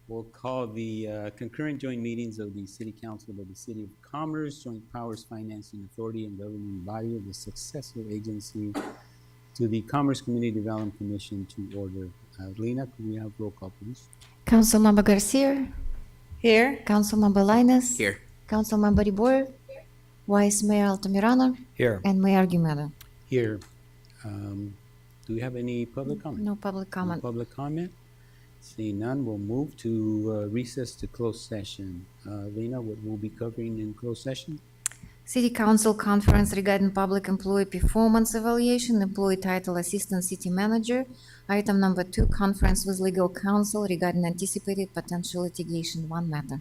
We'll call the concurrent joint meetings of the City Council of the City of Commerce, Joint Powers Financing Authority, and governing body of the successor agency to the Commerce Community Development Commission to order. Lena, could we have roll call, please? Councilmember Garcia, Here. Councilmember Linus, Here. Councilmember DeBoer, Vice Mayor Altamirano, Here. and Mayor Guimeda. Here. Do we have any public comment? No public No comment. public comment? Seeing none, we'll move to recess to closed session. Lena, what we'll be covering in closed session? City Council conference regarding public employee performance evaluation, employee title Assistant City Manager. Item number 2, conference with legal counsel regarding anticipated potential litigation, one matter.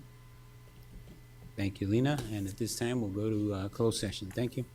Thank you, Lena. And at this time, we'll go to closed session. Thank you.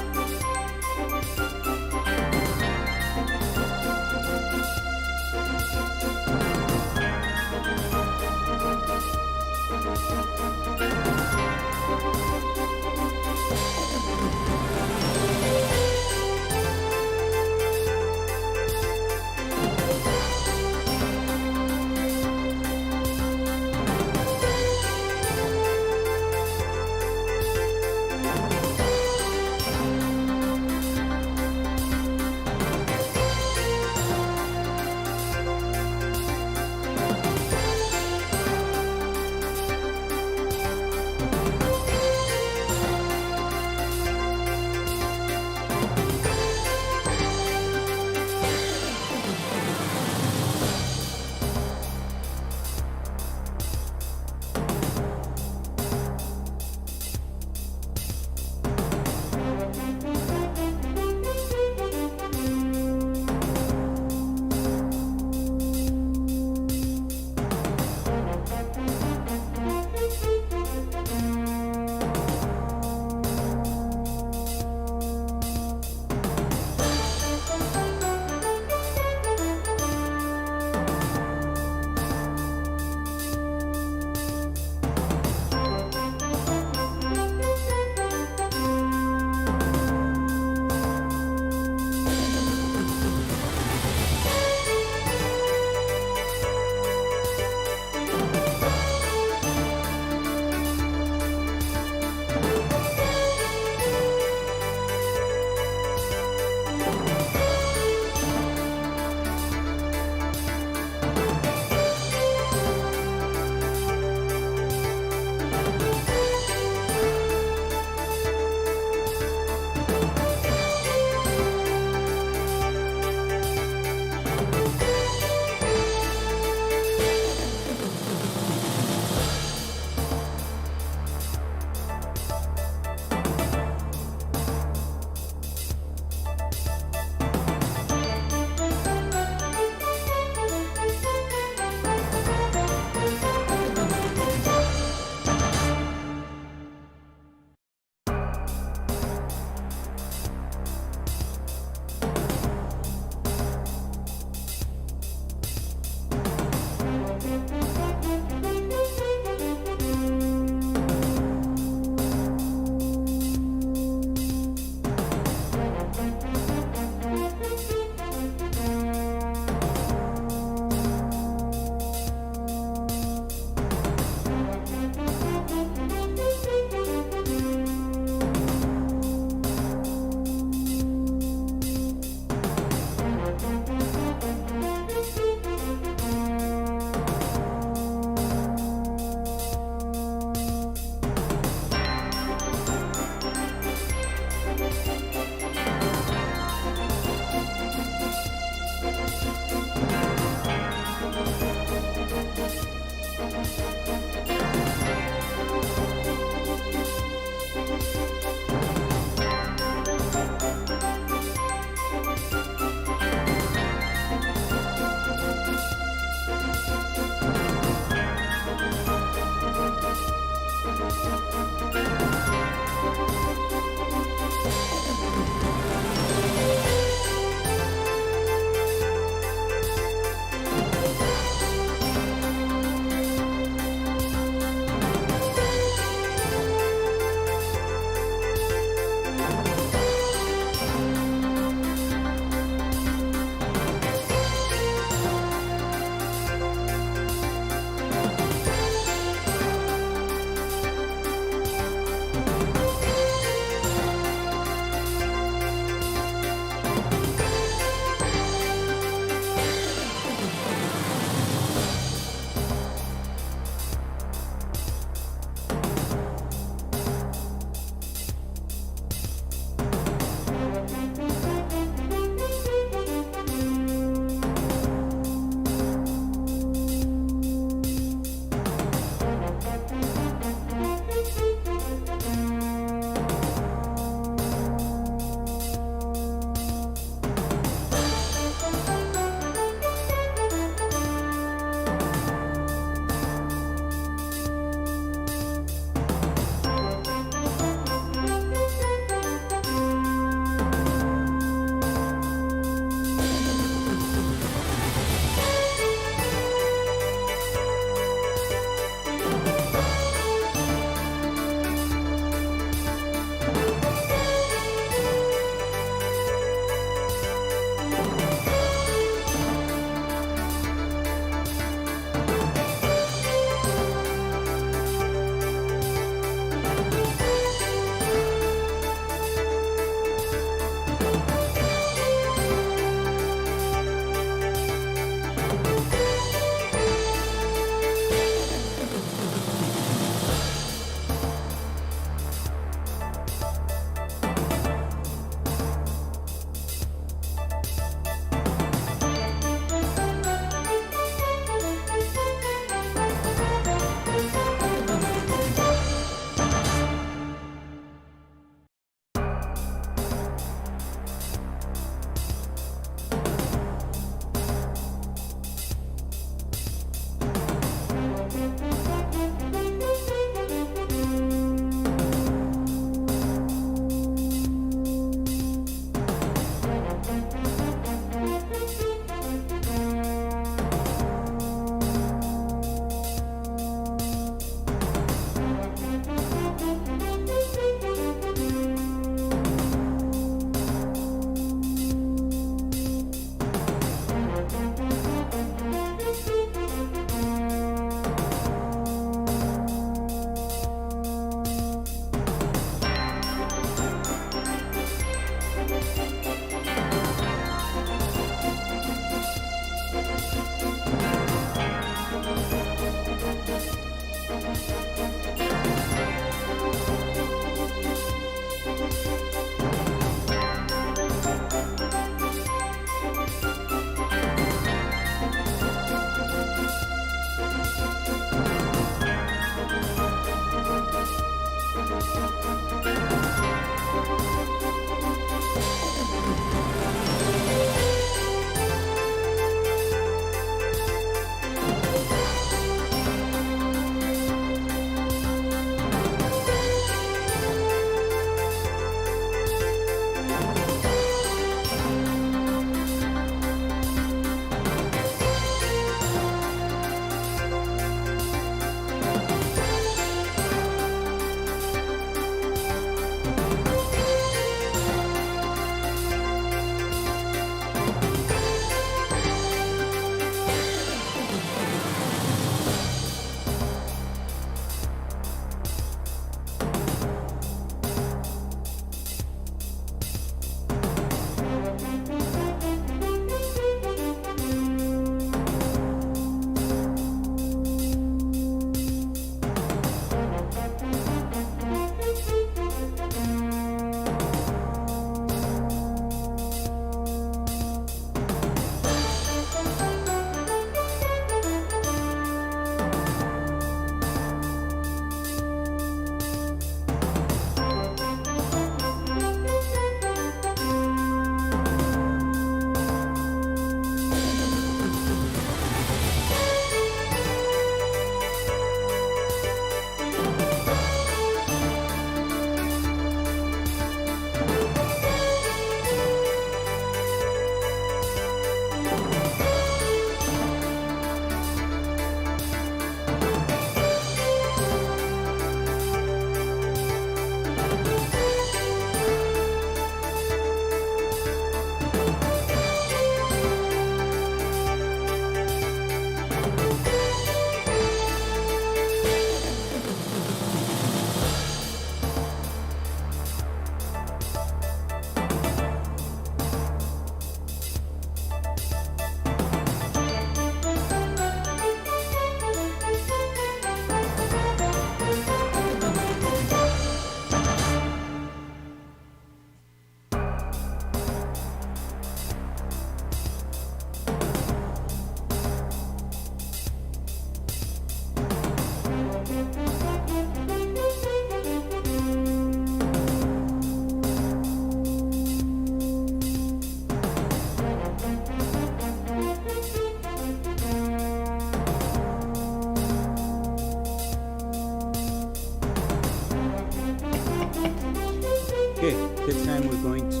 Okay, this time we're going to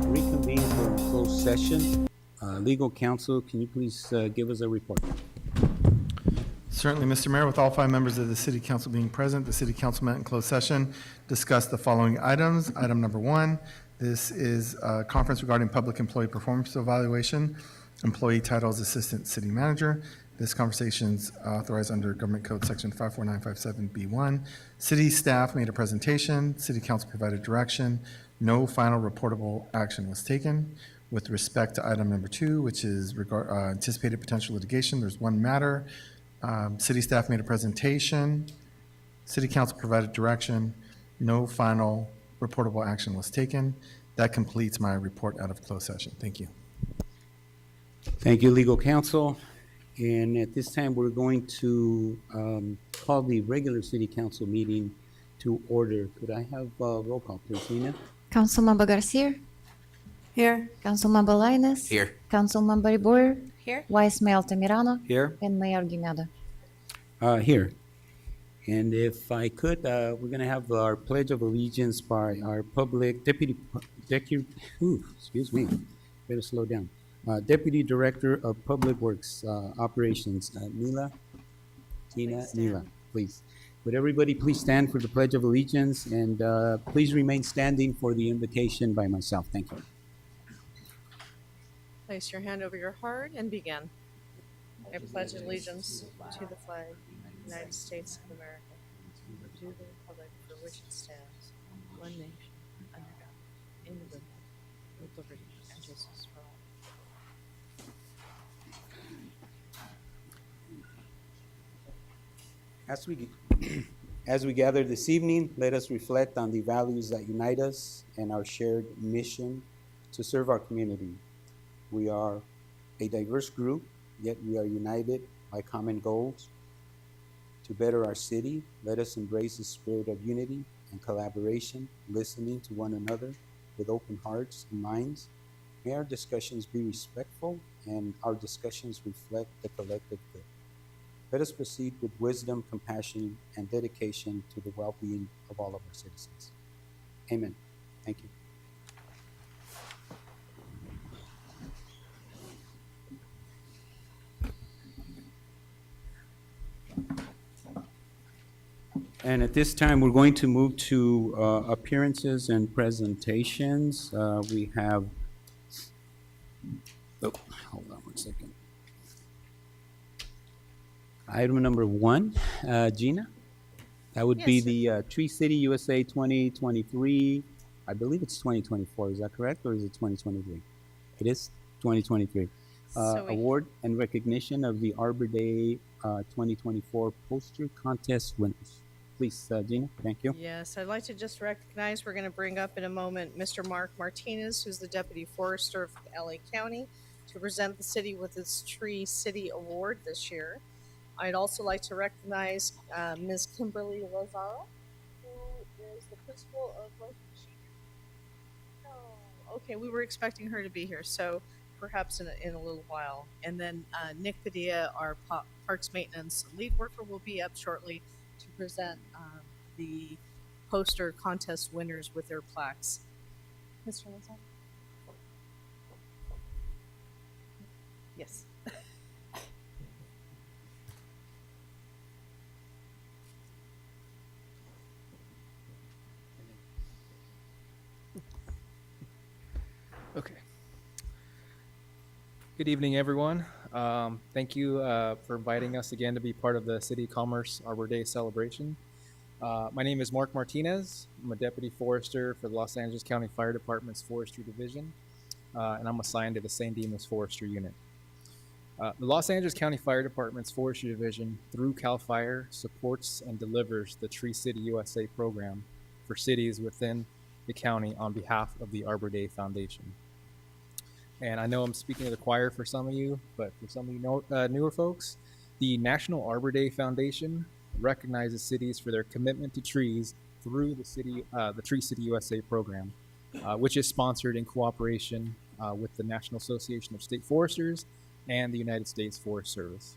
reconvene for a closed session. Legal counsel, can you please give us a report? Certainly, Mr. Mayor, with all 5 members of the City Council being present, the City Council met in closed session, discussed the following items. Item number 1, this is a conference regarding public employee performance evaluation, employee titles Assistant City Manager. This conversation is authorized under Government Code Section 54957B1. City staff made a presentation. City Council provided direction. No final reportable action was taken. With respect to item number 2, which is anticipated potential litigation, there's one matter. City staff made a presentation. City Council provided direction. No final reportable action was taken. That completes my report out of closed session. Thank you. Thank you, legal counsel. And at this time, we're going to call the regular city council meeting to order. Could I have roll call, please, Nina? Councilmember Garcia. Here. Councilmember Lainez. Here. Councilmember Boyer. Here. Vice Mayor Altamirano. Here. And Mayor Guimeda. Here. And if I could, we're going to have our Pledge of Allegiance by our public deputy, excuse me, better slow down. Deputy Director of Public Works Operations, Tina, please. Would everybody please stand for the Pledge of Allegiance, and please remain standing for the invocation by myself. Thank you. Place your hand over your heart and begin. I pledge allegiance to the flag of the United States of America, to the republic for which it stands, one nation, under God, indivisible, with liberty and justice for all. As we gather this evening, let us reflect on the values that unite us and our shared mission to serve our community. We are a diverse group, yet we are united by common goals. To better our city, let us embrace the spirit of unity and collaboration, listening to one another with open hearts and minds. May our discussions be respectful and our discussions reflect the collective good. Let us proceed with wisdom, compassion, and dedication to the well-being of all of our citizens. Amen. Thank you. And at this time, we're going to move to appearances and presentations. We have, hold on one second. Item number 1, Gina, that would be Yes, the Tree City USA 2023. I believe it's 2024. Is that correct, or is it 2023? It is 2023. Award and recognition of the Arbor Day 2024 poster contest winners. Please, Gina, thank you. Yes, I'd like to just recognize, we're going to bring up in a moment Mr. Mark Martinez, who's the Deputy Forester of LA County, to present the city with its Tree City Award this year. I'd also like to recognize Ms. Kimberly Lazaro, who is the principal of okay, we were expecting her to be here, so perhaps in a little while. And then Nick Padilla, our Parks Maintenance lead worker, will be up shortly to present the poster contest winners with their plaques. Mr. Lazaro? Yes. Okay. Good evening, everyone. Thank you for inviting us again to be part of the City Commerce Arbor Day celebration. My name is Mark Martinez. I'm a Deputy Forester for the Los Angeles County Fire Department's Forestry Division, and I'm assigned to the San Dimas Forestry Unit. The Los Angeles County Fire Department's Forestry Division, through CAL FIRE, supports and delivers the Tree City USA program for cities within the county on behalf of the Arbor Day Foundation. And I know I'm speaking to the choir for some of you, but for some of you newer folks, the National Arbor Day Foundation recognizes cities for their commitment to trees through the Tree City USA program, which is sponsored in cooperation with the National Association of State Foresters and the United States Forest Service.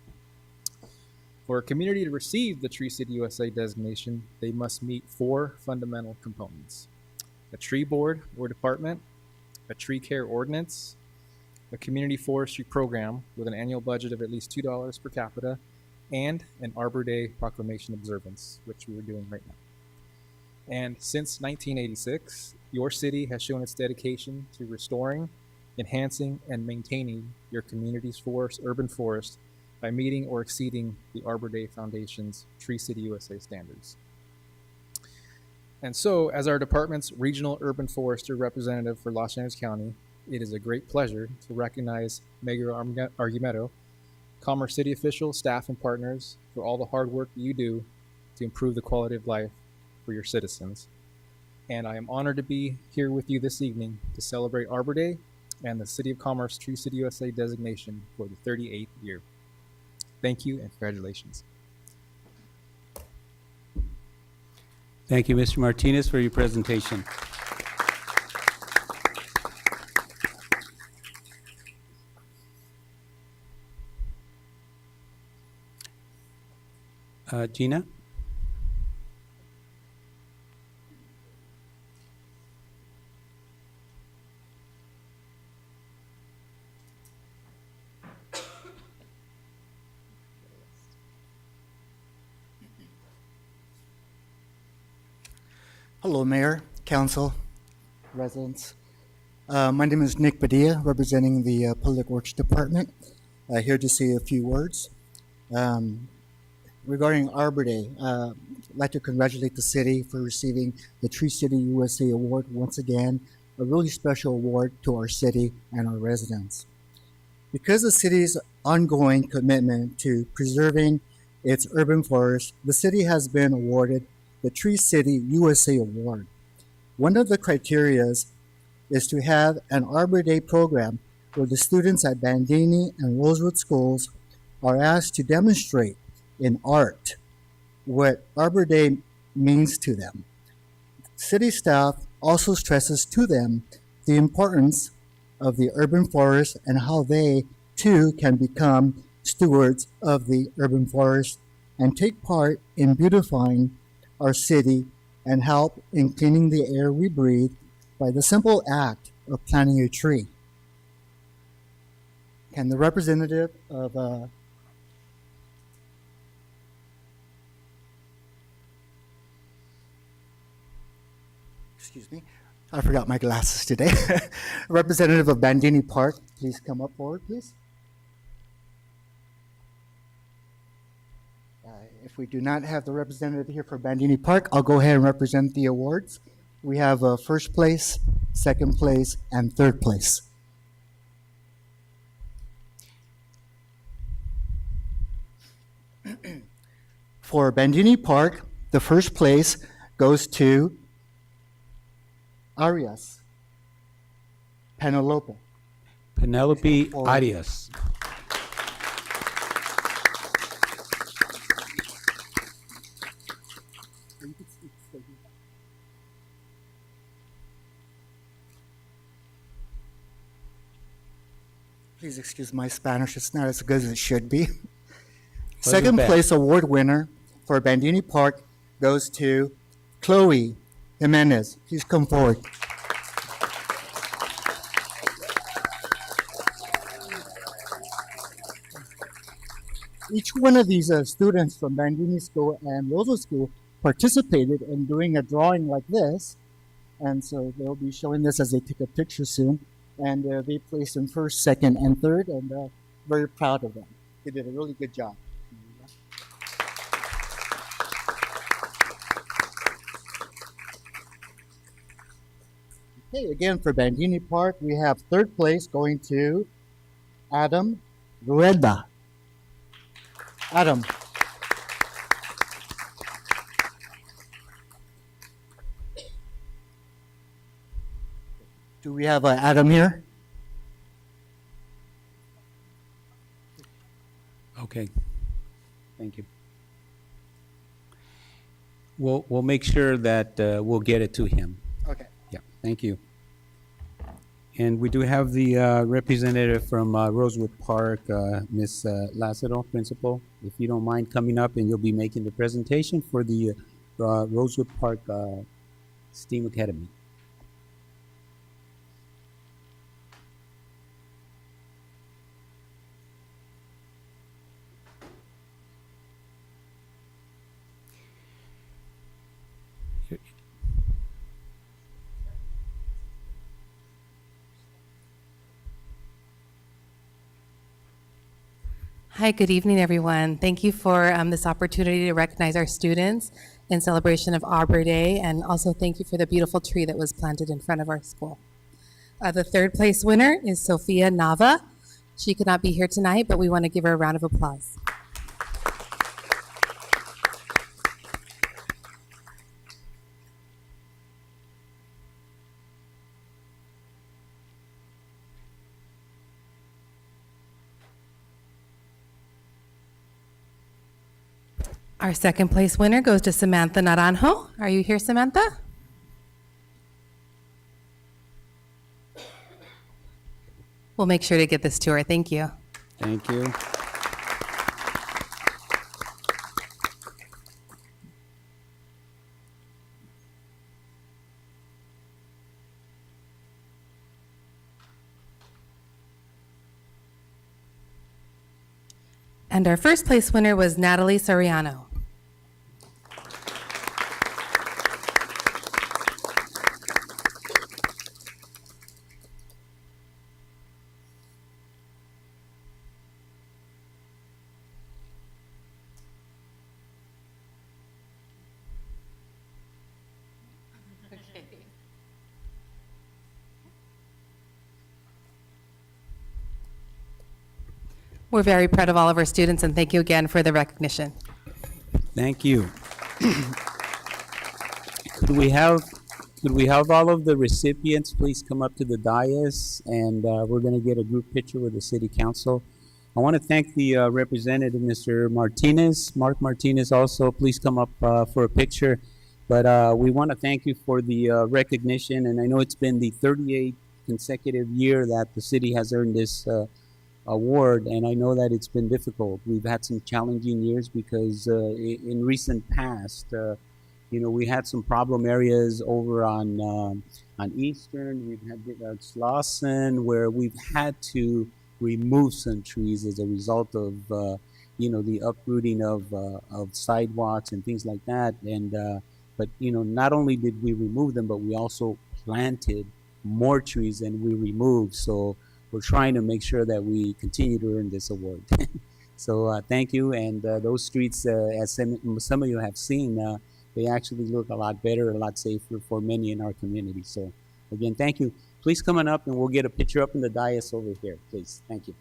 For a community to receive the Tree City USA designation, they must meet 4 fundamental components. a tree board or department, a tree care ordinance, a community forestry program with an annual budget of at least $2 per capita, and an Arbor Day proclamation observance, which we are doing right now. And since 1986, your city has shown its dedication to restoring, enhancing, and maintaining your community's urban forest by meeting or exceeding the Arbor Day Foundation's Tree City USA standards. And so, as our department's regional urban forester representative for Los Angeles County, it is a great pleasure to recognize Mayor Argumedo, Commerce City officials, staff, and partners for all the hard work you do to improve the quality of life for your citizens. And I am honored to be here with you this evening to celebrate Arbor Day and the City of Commerce Tree City USA designation for the 38th year. Thank you and congratulations. Thank you, Mr. Martinez, for your presentation. Gina? Hello, Mayor, Council, residents. My name is Nick Padilla, representing the Public Works Department. Here to say a few words. Regarding Arbor Day, I'd like to congratulate the city for receiving the Tree City USA Award once again, a really special award to our city and our residents. Because of the city's ongoing commitment to preserving its urban forests, the city has been awarded the Tree City USA Award. One of the criterias is to have an Arbor Day program where the students at Bandini and Rosewood schools are asked to demonstrate in art what Arbor Day means to them. City staff also stresses to them the importance of the urban forest and how they too can become stewards of the urban forest and take part in beautifying our city and help in cleaning the air we breathe by the simple act of planting a tree. Can the representative of excuse me, I forgot my glasses today. Representative of Bandini Park, please come up forward, please. If we do not have the representative here for Bandini Park, I'll go ahead and represent the awards. We have first place, second place, and third place. For Bandini Park, the first place goes to Arias Penelope. Penelope Arias. Please excuse my Spanish, it's not as good as it should be. your Second best. place award winner for Bandini Park goes to Chloe Jimenez. Please come forward. Each one of these students from Bandini School and Rosewood School participated in doing a drawing like this. And so they'll be showing this as they take a picture soon. And they placed in first, second, and third, and very proud of them. They did a really good job. Okay, again for Bandini Park, we have third place going to Adam Rueda. Adam. Do we have Adam here? Okay. Thank you. We'll make sure that we'll get it to him. Okay. Yeah, thank you. And we do have the representative from Rosewood Park, Ms. Lazaro, principal. If you don't mind coming up, and you'll be making the presentation for the Rosewood Park STEAM Academy. Hi, good evening, everyone. Thank you for this opportunity to recognize our students in celebration of Arbor Day, and also thank you for the beautiful tree that was planted in front of our school. The third place winner is Sophia Nava. She could not be here tonight, but we want to give her a round of applause. Our second place winner goes to Samantha Naranjo. Are you here, Samantha? We'll make sure to get this to her. Thank you. Thank you. And our first place winner was Natalie Soriano. We're very proud of all of our students, and thank you again for the recognition. Thank you. Could we have all of the recipients please come up to the dais, and we're going to get a group picture with the city council. I want to thank the representative, Mr. Martinez. Mark Martinez also, please come up for a picture. But we want to thank you for the recognition, and I know it's been the 38th consecutive year that the city has earned this award, and I know that it's been difficult. We've had some challenging years because in recent past, we had some problem areas over on Eastern. We've had Slauson, where we've had to remove some trees as a result of the uprooting of sidewalks and things like that. And but not only did we remove them, but we also planted more trees than we removed. So we're trying to make sure that we continue to earn this award. So thank you. And those streets, as some of you have seen, they actually look a lot better, a lot safer for many in our community. So again, thank you. Please come on up, and we'll get a picture up in the dais over here, please. Thank you.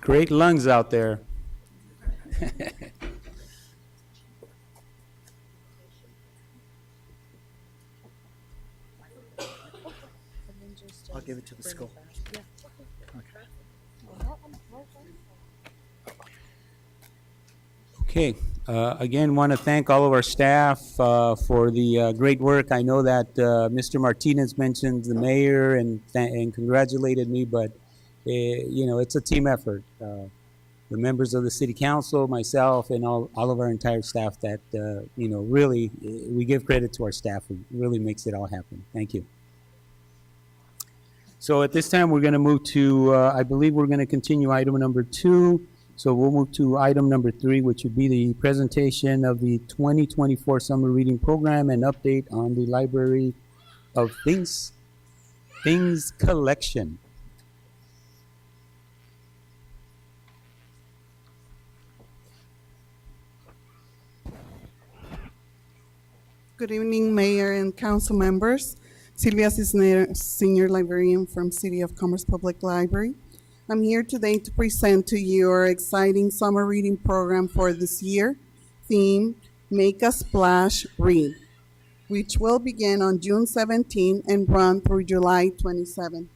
Great lungs out there. I'll give it to the school. Okay, again, want to thank all of our staff for the great work. I know that Mr. Martinez mentioned the mayor and congratulated me, but you know, it's a team effort. The members of the city council, myself, and all of our entire staff that, you know, really, we give credit to our staff who really makes it all happen. Thank you. So at this time, we're going to move to, I believe we're going to continue item number 2. So we'll move to item number 3, which would be the presentation of the 2024 summer reading program and update on the Library of Things collection. Good evening, Mayor and Council members. Silvia Cisneros, Senior Librarian from City of Commerce Public Library. I'm here today to present to you our exciting summer reading program for this year, theme Make a Splash Read, which will begin on June 17 and run through July 27.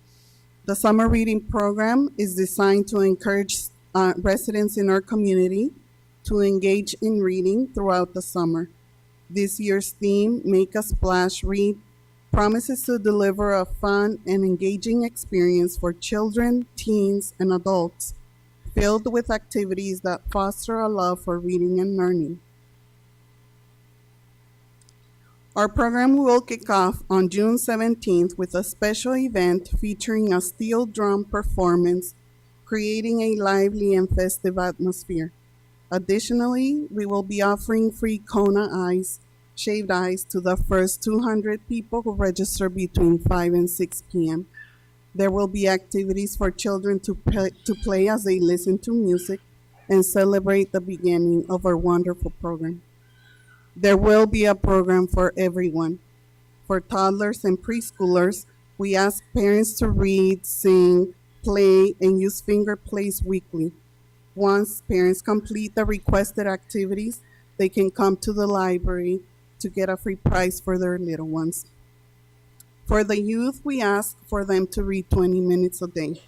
The summer reading program is designed to encourage residents in our community to engage in reading throughout the summer. This year's theme, Make a Splash Read, promises to deliver a fun and engaging experience for children, teens, and adults, filled with activities that foster a love for reading and learning. Our program will kick off on June 17th with a special event featuring a steel drum performance, creating a lively and festive atmosphere. Additionally, we will be offering free Kona ice, shaved ice to the first 200 people who register between 5 and 6 p.m. There will be activities for children to play as they listen to music and celebrate the beginning of our wonderful program. There will be a program for everyone. For toddlers and preschoolers, we ask parents to read, sing, play, and use finger plays weekly. Once parents complete the requested activities, they can come to the library to get a free prize for their little ones. For the youth, we ask for them to read 20 minutes a day.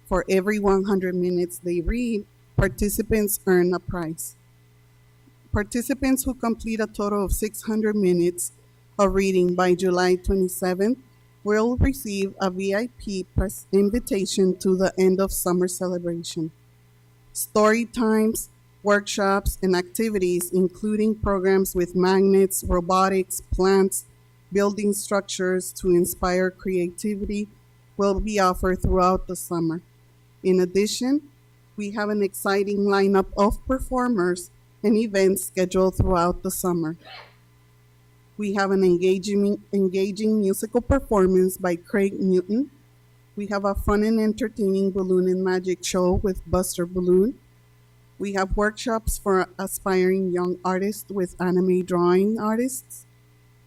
For every 100 minutes they read, participants earn a prize. Participants who complete a total of 600 minutes of reading by July 27th will receive a VIP invitation to the end of summer celebration. Story times, workshops, and activities, including programs with magnets, robotics, plants, building structures to inspire creativity, will be offered throughout the summer. In addition, we have an exciting lineup of performers and events scheduled throughout the summer. We have an engaging musical performance by Craig Newton. We have a fun and entertaining balloon and magic show with Buster Balloon. We have workshops for aspiring young artists with anime drawing artists.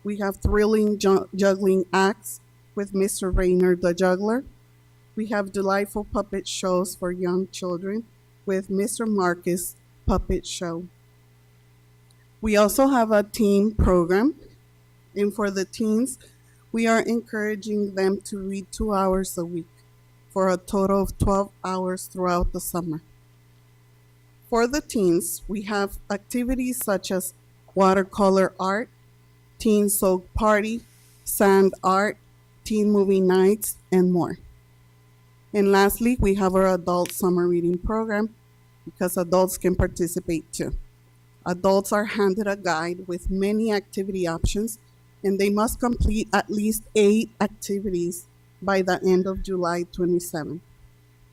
We have thrilling juggling acts with Mr. Rainer the Juggler. We have delightful puppet shows for young children with Mr. Marcus Puppet Show. We also have a teen program, and for the teens, we are encouraging them to read 2 hours a week for a total of 12 hours throughout the summer. For the teens, we have activities such as watercolor art, teen soak party, sand art, teen movie nights, and more. And lastly, we have our adult summer reading program because adults can participate too. Adults are handed a guide with many activity options, and they must complete at least 8 activities by the end of July 27.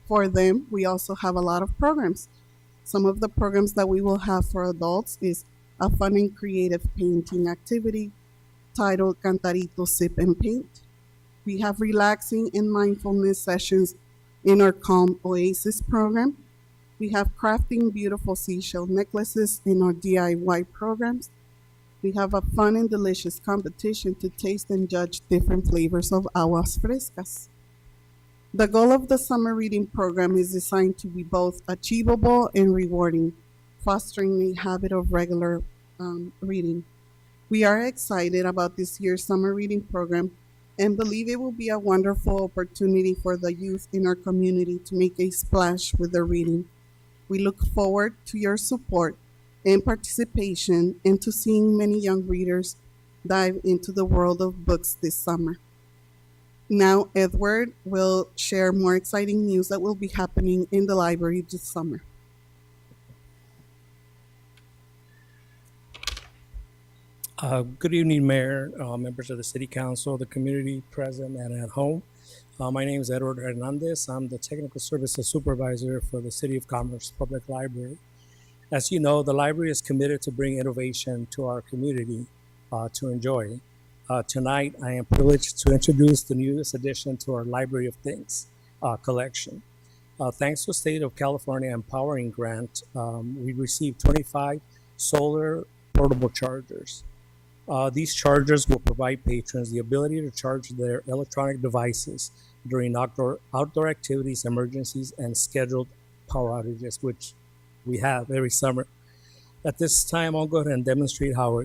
For them, we also have a lot of programs. Some of the programs that we will have for adults is a fun and creative painting activity titled Cantarito Sip and Paint. We have relaxing and mindfulness sessions in our Calm Oasis program. We have crafting beautiful seashell necklaces in our DIY programs. We have a fun and delicious competition to taste and judge different flavors of aguas frescas. The goal of the summer reading program is designed to be both achievable and rewarding, fostering a habit of regular reading. We are excited about this year's summer reading program and believe it will be a wonderful opportunity for the youth in our community to make a splash with their reading. We look forward to your support and participation and to seeing many young readers dive into the world of books this summer. Now, Edward will share more exciting news that will be happening in the library this summer. Good evening, Mayor, members of the City Council, the community present and at home. My name is Edward Hernandez. I'm the Technical Services Supervisor for the City of Commerce Public Library. As you know, the library is committed to bring innovation to our community to enjoy. Tonight, I am privileged to introduce the newest addition to our Library of Things collection. Thanks to the State of California Empowering Grant, we received 25 solar portable chargers. These chargers will provide patrons the ability to charge their electronic devices during outdoor activities, emergencies, and scheduled power outages, which we have every summer. At this time, I'll go ahead and demonstrate how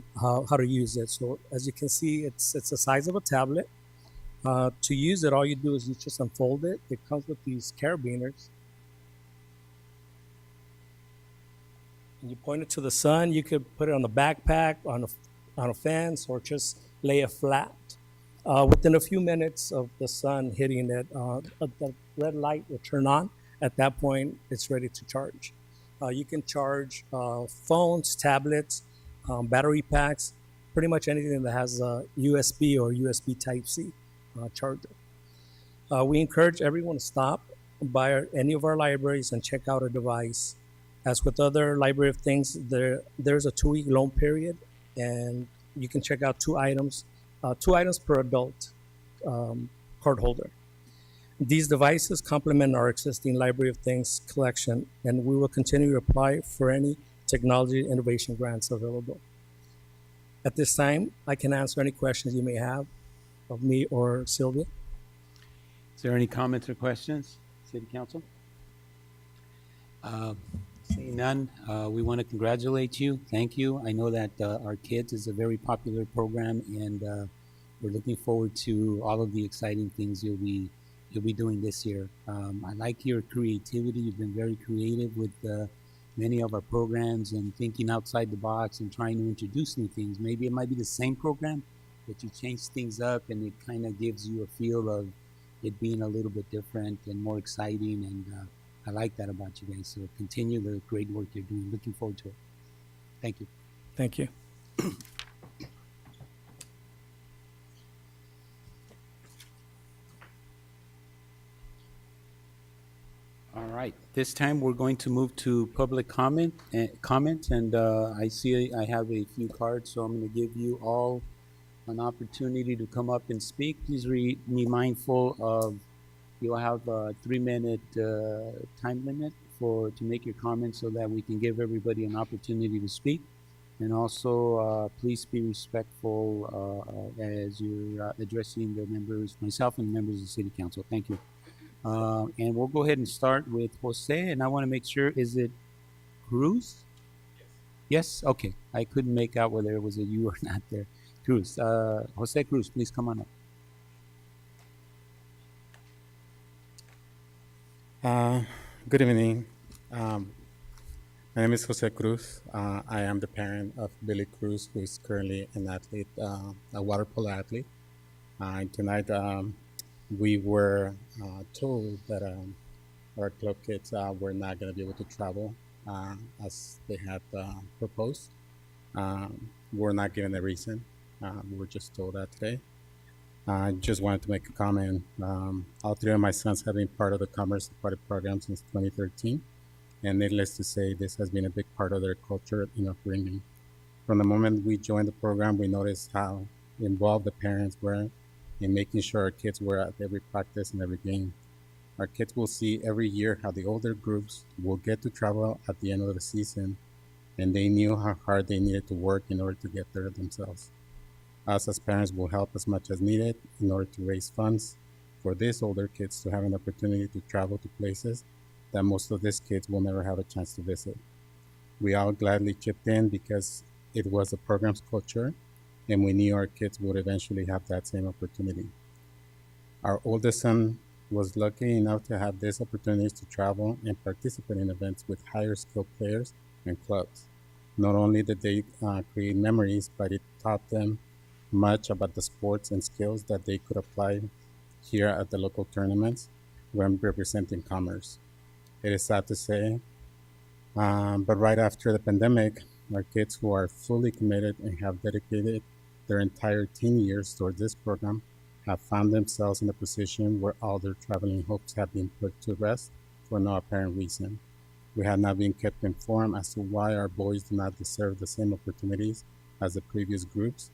to use it. So as you can see, it's the size of a tablet. To use it, all you do is you just unfold it. It comes with these carabiners. And you point it to the sun. You could put it on the backpack, on a fence, or just lay it flat. Within a few minutes of the sun hitting it, the red light will turn on. At that point, it's ready to charge. You can charge phones, tablets, battery packs, pretty much anything that has a USB or USB Type-C charger. We encourage everyone to stop by any of our libraries and check out a device. As with other Library of Things, there's a 2-week loan period, and you can check out 2 items per adult card holder. These devices complement our existing Library of Things collection, and we will continue to apply for any technology innovation grants available. At this time, I can answer any questions you may have of me or Sylvia. Is there any comments or questions, City Council? Seeing none, we want to congratulate you. Thank you. I know that our kids is a very popular program, and we're looking forward to all of the exciting things you'll be doing this year. I like your creativity. You've been very creative with many of our programs and thinking outside the box and trying to introduce new things. Maybe it might be the same program, but you change things up, and it kind of gives you a feel of it being a little bit different and more exciting. And I like that about you guys. So continue the great work you're doing. Looking forward to it. Thank you. Thank you. All right. This time we're going to move to public comment. And I see I have a few cards, so I'm going to give you all an opportunity to come up and speak. Please be mindful of you'll have a 3-minute time limit to make your comments so that we can give everybody an opportunity to speak. And also, please be respectful as you're addressing the members, myself and members of the City Council. Thank you. And we'll go ahead and start with Jose. And I want to make sure, is it Cruz? Yes? Okay. I couldn't make out whether it was a you or not there. Cruz. Jose Cruz, please come on up. Good evening. My name is Jose Cruz. I am the parent of Billy Cruz, who is currently an athlete, a water polo athlete. Tonight, we were told that our club kids were not going to be able to travel as they had proposed. We're not given a reason. We were just told that today. I just wanted to make a comment. All 3 of my sons have been part of the Commerce Party program since 2013. And needless to say, this has been a big part of their culture in upbringing. From the moment we joined the program, we noticed how involved the parents were in making sure our kids were at every practice and every game. Our kids will see every year how the older groups will get to travel at the end of the season and they knew how hard they needed to work in order to get there themselves. Us as parents will help as much as needed in order to raise funds for these older kids to have an opportunity to travel to places that most of these kids will never have a chance to visit. We all gladly chipped in because it was the program's culture, and we knew our kids would eventually have that same opportunity. Our oldest son was lucky enough to have these opportunities to travel and participate in events with higher skilled players and clubs. Not only did they create memories, but it taught them much about the sports and skills that they could apply here at the local tournaments when representing Commerce. It is sad to say, but right after the pandemic, our kids who are fully committed and have dedicated their entire teen years toward this program have found themselves in a position where all their traveling hopes have been put to rest for no apparent reason. We have not been kept informed as to why our boys do not deserve the same opportunities as the previous groups,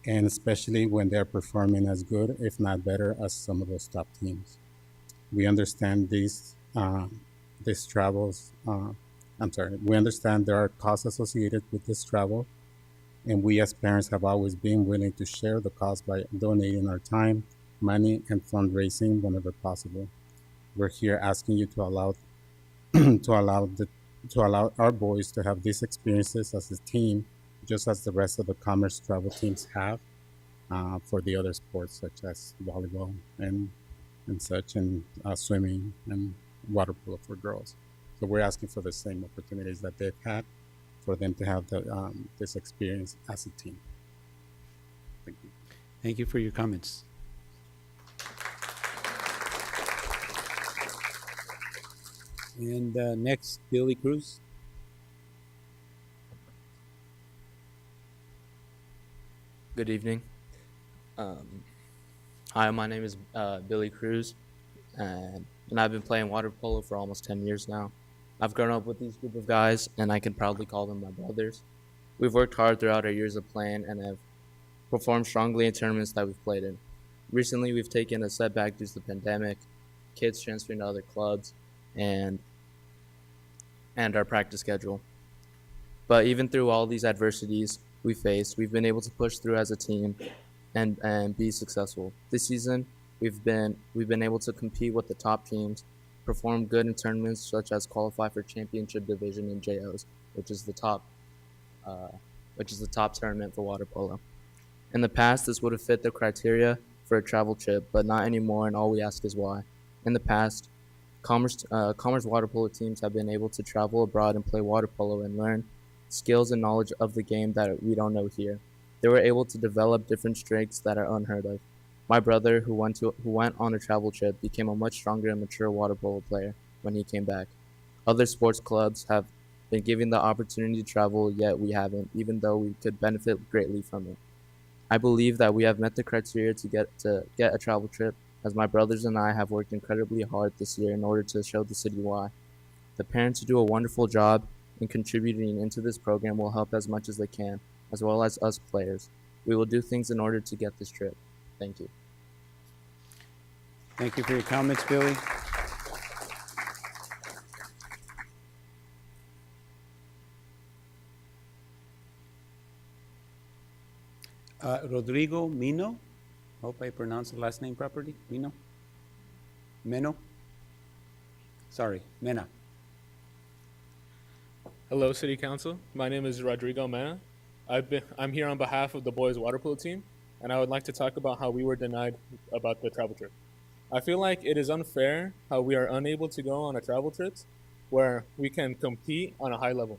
and especially when they are performing as good, if not better, as some of those top teams. We understand these travels. We understand there are costs associated with this travel, and we as parents have always been willing to share the cost by donating our time, money, and fundraising whenever possible. We're here asking you to allow our boys to have these experiences as a team, just as the rest of the Commerce travel teams have for the other sports such as volleyball and such, and swimming and water polo for girls. So we're asking for the same opportunities that they've had, for them to have this experience as a team. Thank you. Thank you for your comments. And next, Billy Cruz. Good evening. Hi, my name is Billy Cruz, and I've been playing water polo for almost 10 years now. I've grown up with these group of guys, and I can proudly call them my brothers. We've worked hard throughout our years of playing and have performed strongly in tournaments that we've played in. Recently, we've taken a setback due to the pandemic, kids transferring to other clubs, and our practice schedule. But even through all these adversities we faced, we've been able to push through as a team and be successful. This season, we've been able to compete with the top teams, perform good in tournaments such as qualify for championship division in JOs, which is the top tournament for water polo. In the past, this would have fit the criteria for a travel trip, but not anymore, and all we ask is why. In the past, Commerce water polo teams have been able to travel abroad and play water polo and learn skills and knowledge of the game that we don't know here. They were able to develop different strengths that are unheard of. My brother, who went on a travel trip, became a much stronger and mature water polo player when he came back. Other sports clubs have been given the opportunity to travel, yet we haven't, even though we could benefit greatly from it. I believe that we have met the criteria to get a travel trip, as my brothers and I have worked incredibly hard this year in order to show the city why. The parents who do a wonderful job in contributing into this program will help as much as they can, as well as us players. We will do things in order to get this trip. Thank you. Thank you for your comments, Billy. Rodrigo Mino. Hope I pronounced the last name properly. Mino? Meno? Sorry, Mena. Hello, City Council. My name is Rodrigo Mena. I'm here on behalf of the boys water polo team, and I would like to talk about how we were denied about the travel trip. I feel like it is unfair how we are unable to go on a travel trip where we can compete on a high level.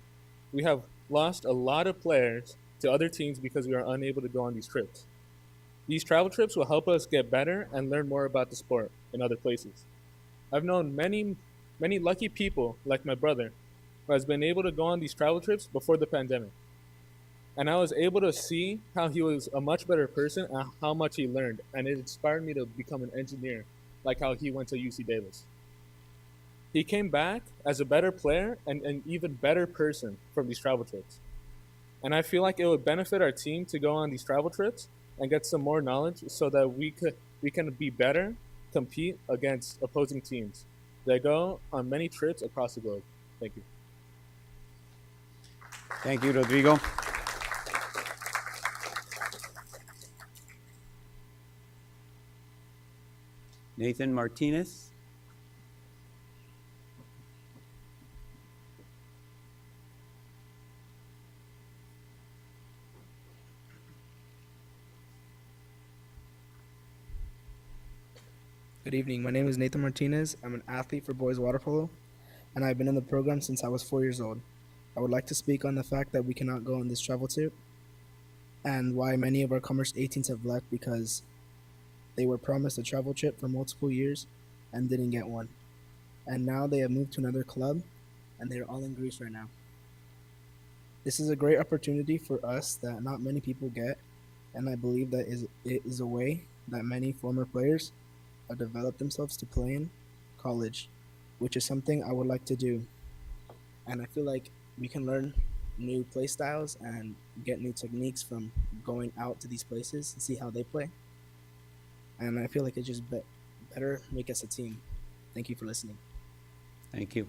We have lost a lot of players to other teams because we are unable to go on these trips. These travel trips will help us get better and learn more about the sport in other places. I've known many lucky people like my brother who has been able to go on these travel trips before the pandemic. And I was able to see how he was a much better person and how much he learned. And it inspired me to become an engineer, like how he went to UC Davis. He came back as a better player and an even better person from these travel trips. And I feel like it would benefit our team to go on these travel trips and get some more knowledge so that we can be better, compete against opposing teams that go on many trips across the globe. Thank you. Thank you, Rodrigo. Nathan Martinez. Good evening. My name is Nathan Martinez. I'm an athlete for boys water polo, and I've been in the program since I was 4 years old. I would like to speak on the fact that we cannot go on this travel trip and why many of our Commerce 18s have left because they were promised a travel trip for multiple years and didn't get one. And now they have moved to another club and they're all in Greece right now. This is a great opportunity for us that not many people get, and I believe that it is a way that many former players have developed themselves to play in college, which is something I would like to do. And I feel like we can learn new play styles and get new techniques from going out to these places and see how they play. And I feel like it just better make us a team. Thank you for listening. Thank you.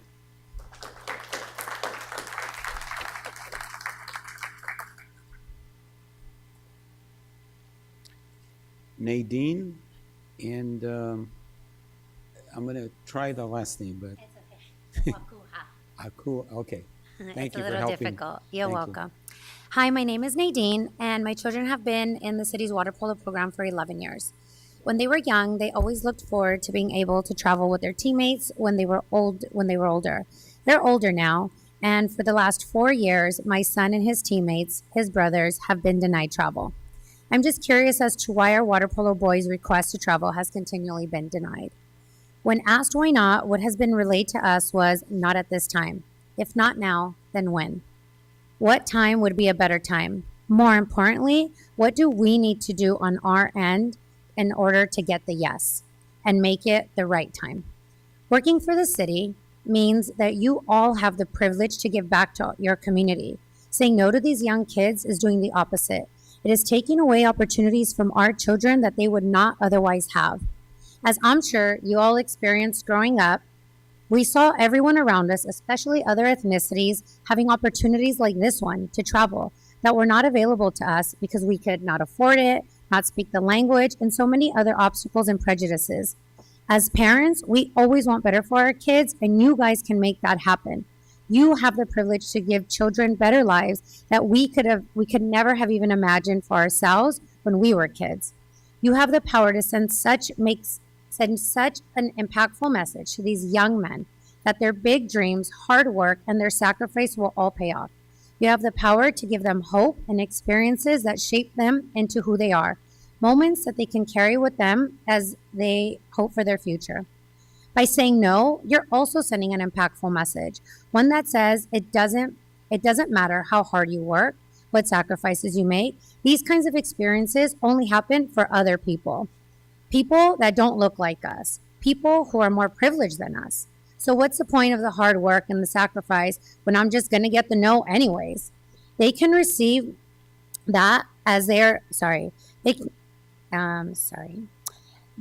Nadine, and I'm going to try the last name, but. Aku, okay. Thank It's you a for little helping. difficult. You're Thank you. welcome. Hi, my name is Nadine, and my children have been in the city's water polo program for 11 years. When they were young, they always looked forward to being able to travel with their teammates when they were older. They're older now, and for the last 4 years, my son and his teammates, his brothers, have been denied travel. I'm just curious as to why our water polo boys' request to travel has continually been denied. When asked why not, what has been relayed to us was not at this time. If not now, then when? What time would be a better time? More importantly, what do we need to do on our end in order to get the yes and make it the right time? Working for the city means that you all have the privilege to give back to your community. Saying no to these young kids is doing the opposite. It is taking away opportunities from our children that they would not otherwise have. As I'm sure you all experienced growing up, we saw everyone around us, especially other ethnicities, having opportunities like this one to travel that were not available to us because we could not afford it, not speak the language, and so many other obstacles and prejudices. As parents, we always want better for our kids, and you guys can make that happen. You have the privilege to give children better lives that we could never have even imagined for ourselves when we were kids. You have the power to send such an impactful message to these young men that their big dreams, hard work, and their sacrifice will all pay off. You have the power to give them hope and experiences that shape them into who they are, moments that they can carry with them as they hope for their future. By saying no, you're also sending an impactful message, one that says it doesn't matter how hard you work, what sacrifices you make. These kinds of experiences only happen for other people. People that don't look like us, people who are more privileged than us. So what's the point of the hard work and the sacrifice when I'm just going to get the no anyways? They can receive that as they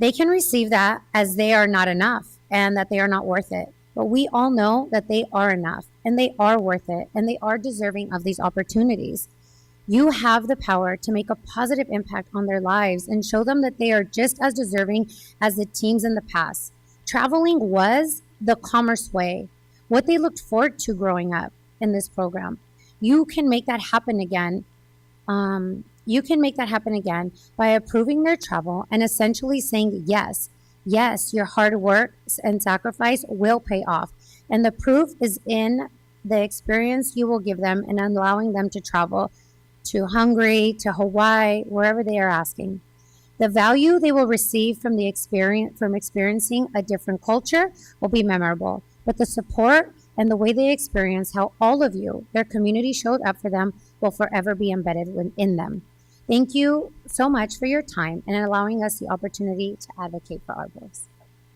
can receive that as they are not enough and that they are not worth it. But we all know that they are enough and they are worth it and they are deserving of these opportunities. You have the power to make a positive impact on their lives and show them that they are just as deserving as the teams in the past. Traveling was the Commerce way, what they looked forward to growing up in this program. You can make that happen again. You can make that happen again by approving their travel and essentially saying yes. Yes, your hard work and sacrifice will pay off. And the proof is in the experience you will give them in allowing them to travel to Hungary, to Hawaii, wherever they are asking. The value they will receive from experiencing a different culture will be memorable, but the support and the way they experience how all of you, their community, showed up for them will forever be embedded in them. Thank you so much for your time and allowing us the opportunity to advocate for our boys.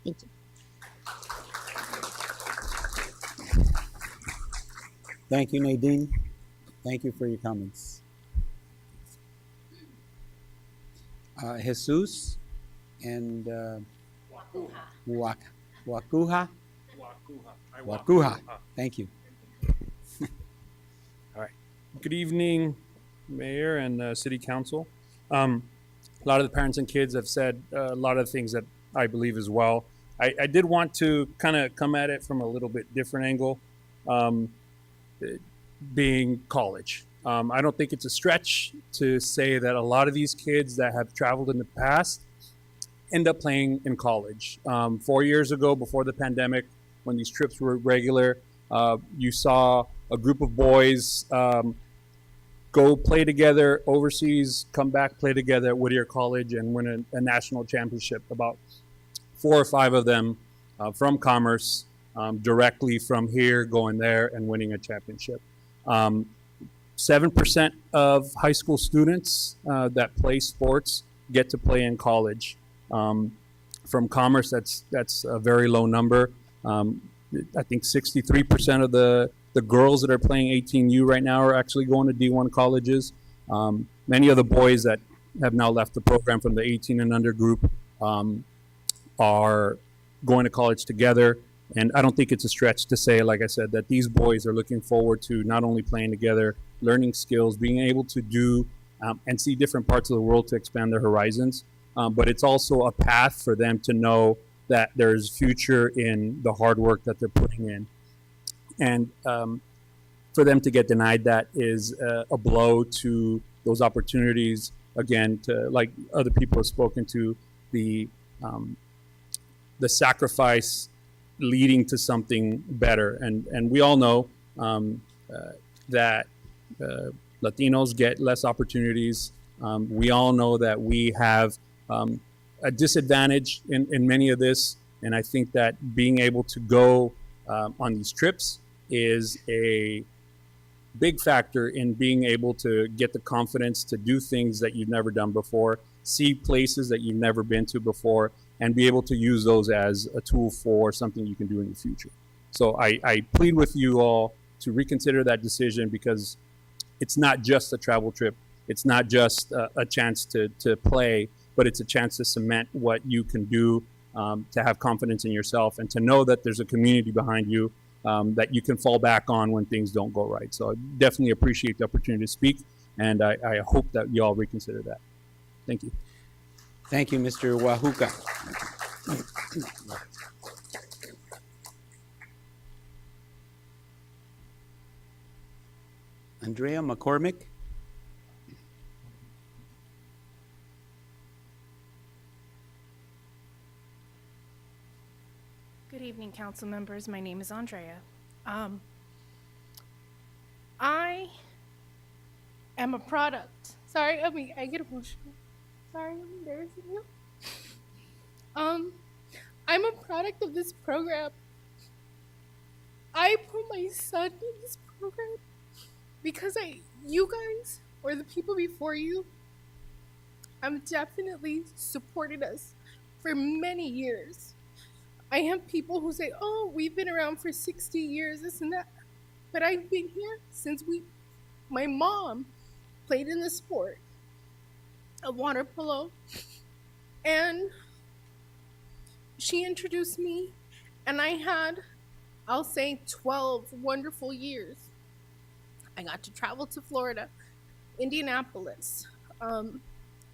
Thank you. Thank you, Nadine. Thank you for your comments. Jesus and Wakuha. Thank you. All right. Good evening, Mayor and City Council. A lot of the parents and kids have said a lot of things that I believe as well. I did want to kind of come at it from a little bit different angle, being college. I don't think it's a stretch to say that a lot of these kids that have traveled in the past end up playing in college. 4 years ago, before the pandemic, when these trips were regular, you saw a group of boys go play together overseas, come back, play together at Whittier College, and win a national championship. About 4 or 5 of them from Commerce, directly from here, going there and winning a championship. 7% of high school students that play sports get to play in college. From Commerce, that's a very low number. I think 63% of the girls that are playing 18U right now are actually going to D1 colleges. Many of the boys that have now left the program from the 18 and under group are going to college together. And I don't think it's a stretch to say, like I said, that these boys are looking forward to not only playing together, learning skills, being able to do and see different parts of the world to expand their horizons. But it's also a path for them to know that there's future in the hard work that they're putting in. And for them to get denied that is a blow to those opportunities. Again, to, like other people have spoken to, the sacrifice leading to something better. And we all know that Latinos get less opportunities. We all know that we have a disadvantage in many of this. And I think that being able to go on these trips is a big factor in being able to get the confidence to do things that you've never done before, see places that you've never been to before, and be able to use those as a tool for something you can do in the future. So I plead with you all to reconsider that decision, because it's not just a travel trip. It's not just a chance to play, but it's a chance to cement what you can do, to have confidence in yourself, and to know that there's a community behind you that you can fall back on when things don't go right. So I definitely appreciate the opportunity to speak, and I hope that you all reconsider that. Thank you. Thank you, Mr. Wahuka. Andrea McCormick. Good evening, council members. My name is Andrea. I am a product. Sorry, I get emotional. Sorry, I'm embarrassing you. I'm a product of this program. I put my son in this program because you guys, or the people before you, have definitely supported us for many years. I have people who say, oh, we've been around for 60 years, this and that. But I've been here since my mom played in the sport of water polo. And she introduced me, and I had, I'll say, 12 wonderful years. I got to travel to Florida, Indianapolis.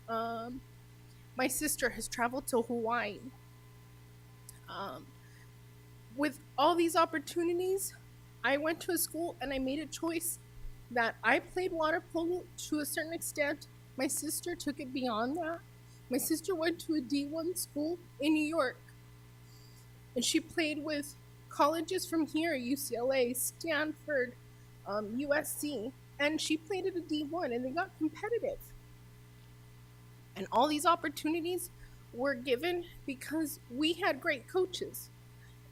My sister has traveled to Hawaii. With all these opportunities, I went to a school and I made a choice that I played water polo to a certain extent. My sister took it beyond that. My sister went to a D1 school in New York, and she played with colleges from here, UCLA, Stanford, USC, and she played at a D1, and they got competitive. And all these opportunities were given because we had great coaches.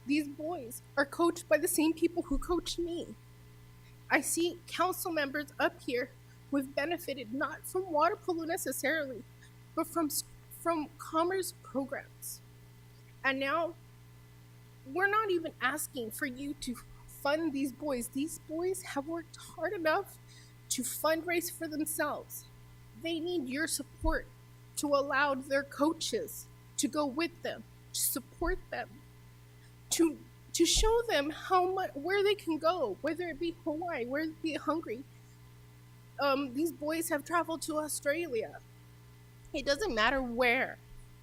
These boys are coached by the same people who coached me. I see council members up here who have benefited not from water polo necessarily, but from commerce programs. And now we're not even asking for you to fund these boys. These boys have worked hard enough to fundraise for themselves. They need your support to allow their coaches to go with them, to support them, to show them how much, where they can go, whether it be Hawaii, whether it be Hungary. these boys have traveled to Australia. It doesn't matter where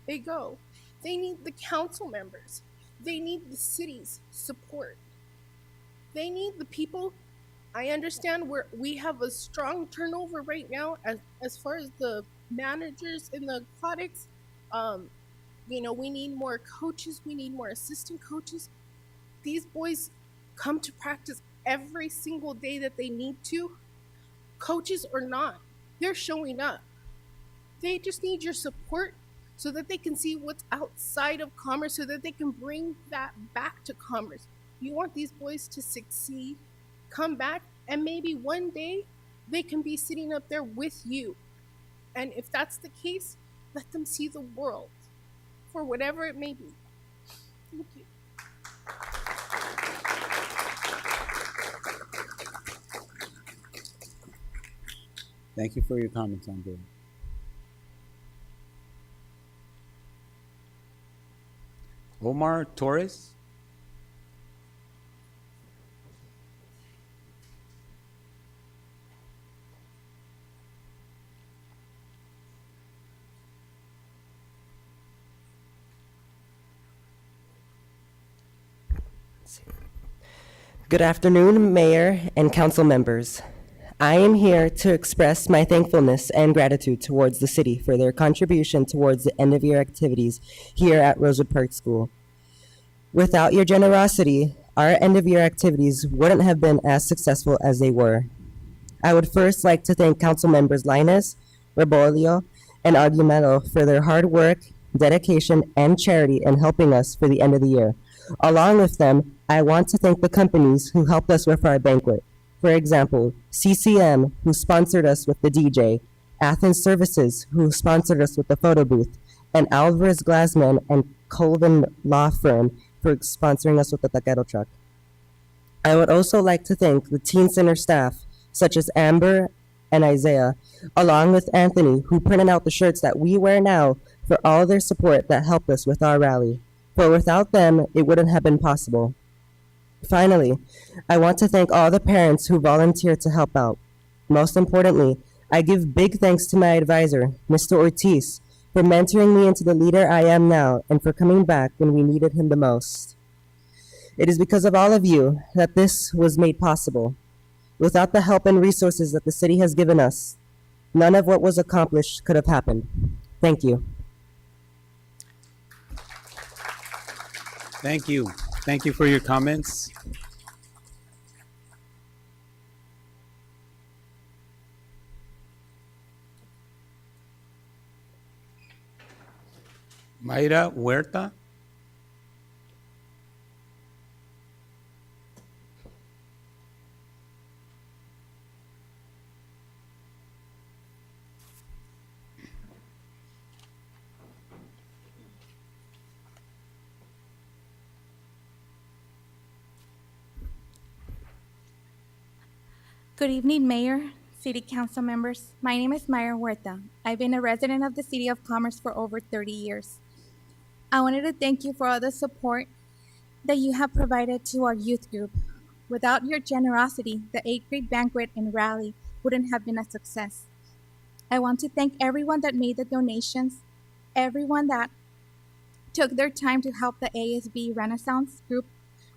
they go. They need the council members. They need the city's support. They need the people. I understand we have a strong turnover right now as far as the managers in the aquatics. We need more coaches. We need more assistant coaches. These boys come to practice every single day that they need to. Coaches or not, they're showing up. They just need your support so that they can see what's outside of Commerce, so that they can bring that back to Commerce. You want these boys to succeed, come back, and maybe one day they can be sitting up there with you. And if that's the case, let them see the world for whatever it may be. Thank you. Thank you for your comments, Andrea. Omar Torres. Good afternoon, Mayor and council members. I am here to express my thankfulness and gratitude towards the city for their contribution towards the end-of-year activities here at Rosewood Park School. Without your generosity, our end-of-year activities wouldn't have been as successful as they were. I would first like to thank council members Linus, Rebolio, and Argumento for their hard work, dedication, and charity in helping us for the end of the year. Along with them, I want to thank the companies who helped us with our banquet. For example, CCM, who sponsored us with the DJ, Athens Services, who sponsored us with the photo booth, and Alvarez Glassman and Colvin Law Firm for sponsoring us with the taquero truck. I would also like to thank the Teen Center staff, such as Amber and Isaiah, along with Anthony, who printed out the shirts that we wear now, for all their support that helped us with our rally. For without them, it wouldn't have been possible. Finally, I want to thank all the parents who volunteered to help out. Most importantly, I give big thanks to my advisor, Mr. Ortiz, for mentoring me into the leader I am now and for coming back when we needed him the most. It is because of all of you that this was made possible. Without the help and resources that the city has given us, none of what was accomplished could have happened. Thank you. Thank you. Thank you for your comments. Mayra Huerta. Good evening, Mayor, City Council members. My name is Mayra Huerta. I've been a resident of the City of Commerce for over 30 years. I wanted to thank you for all the support that you have provided to our youth group. Without your generosity, the 8th grade banquet and rally wouldn't have been a success. I want to thank everyone that made the donations, everyone that took their time to help the ASB Renaissance group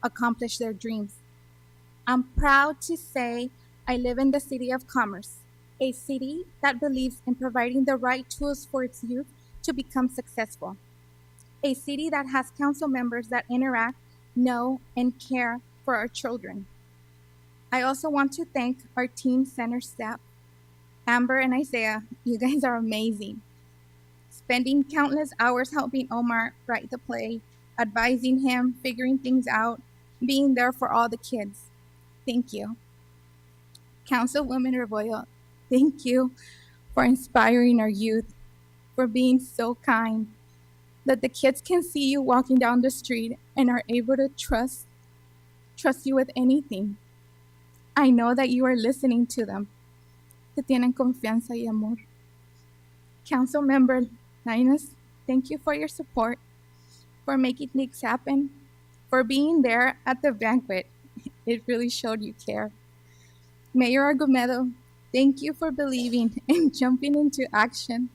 accomplish their dreams. I'm proud to say I live in the City of Commerce, a city that believes in providing the right tools for its youth to become successful. A city that has council members that interact, know, and care for our children. I also want to thank our Teen Center staff. Amber and Isaiah, you guys are amazing. Spending countless hours helping Omar write the play, advising him, figuring things out, being there for all the kids. Thank you. Councilwoman Rebollo, thank you for inspiring our youth, for being so kind, that the kids can see you walking down the street and are able to trust you with anything. I know that you are listening to them. Te tienen confianza y amor. Council Member Linus, thank you for your support, for making things happen, for being there at the banquet. It really showed you care. Mayor Argumedo, Thank you for believing and jumping into action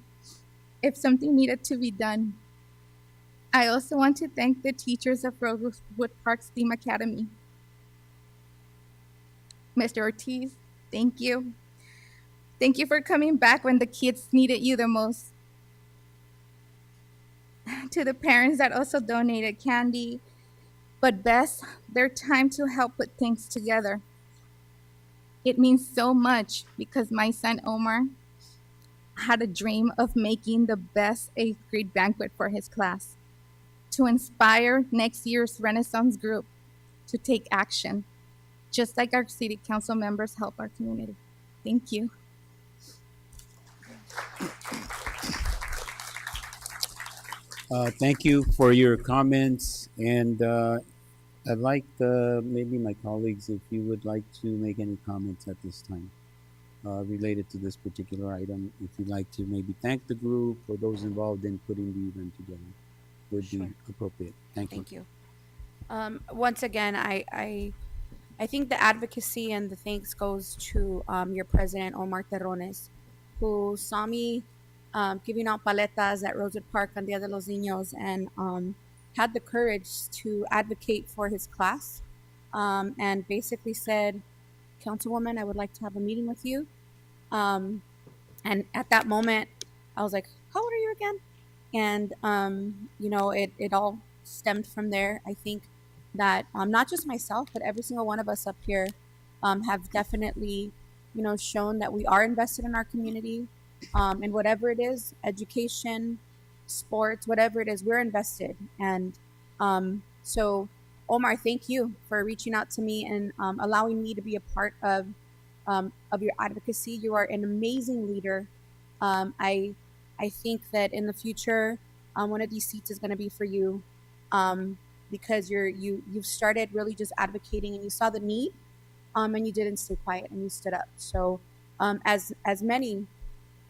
if something needed to be done. I also want to thank the teachers of Rosewood Park STEAM Academy. Mr. Ortiz, thank you. Thank you for coming back when the kids needed you the most. To the parents that also donated candy, but best, their time to help put things together. It means so much because my son Omar had a dream of making the best 8th grade banquet for his class, to inspire next year's Renaissance group to take action, just like our city council members help our community. Thank you. Thank you for your comments, and I'd like maybe my colleagues, if you would like to make any comments at this time related to this particular item. If you'd like to maybe thank the group or those involved in putting the event together, would be appropriate. Thank you. Thank you. Once again, I think the advocacy and the thanks goes to your president, Omar Terrones, who saw me giving out paletas at Rosewood Park on Dia de los Niños and had the courage to advocate for his class and basically said, Councilwoman, I would like to have a meeting with you. And at that moment, I was like, how old are you again? And, you know, it all stemmed from there. I think that not just myself, but every single one of us up here have definitely, you know, shown that we are invested in our community. And whatever it is, education, sports, whatever it is, we're invested. And so, Omar, thank you for reaching out to me and allowing me to be a part of your advocacy. You are an amazing leader. I think that in the future, one of these seats is going to be for you because you've started really just advocating and you saw the need and you didn't stay quiet and you stood up. So as many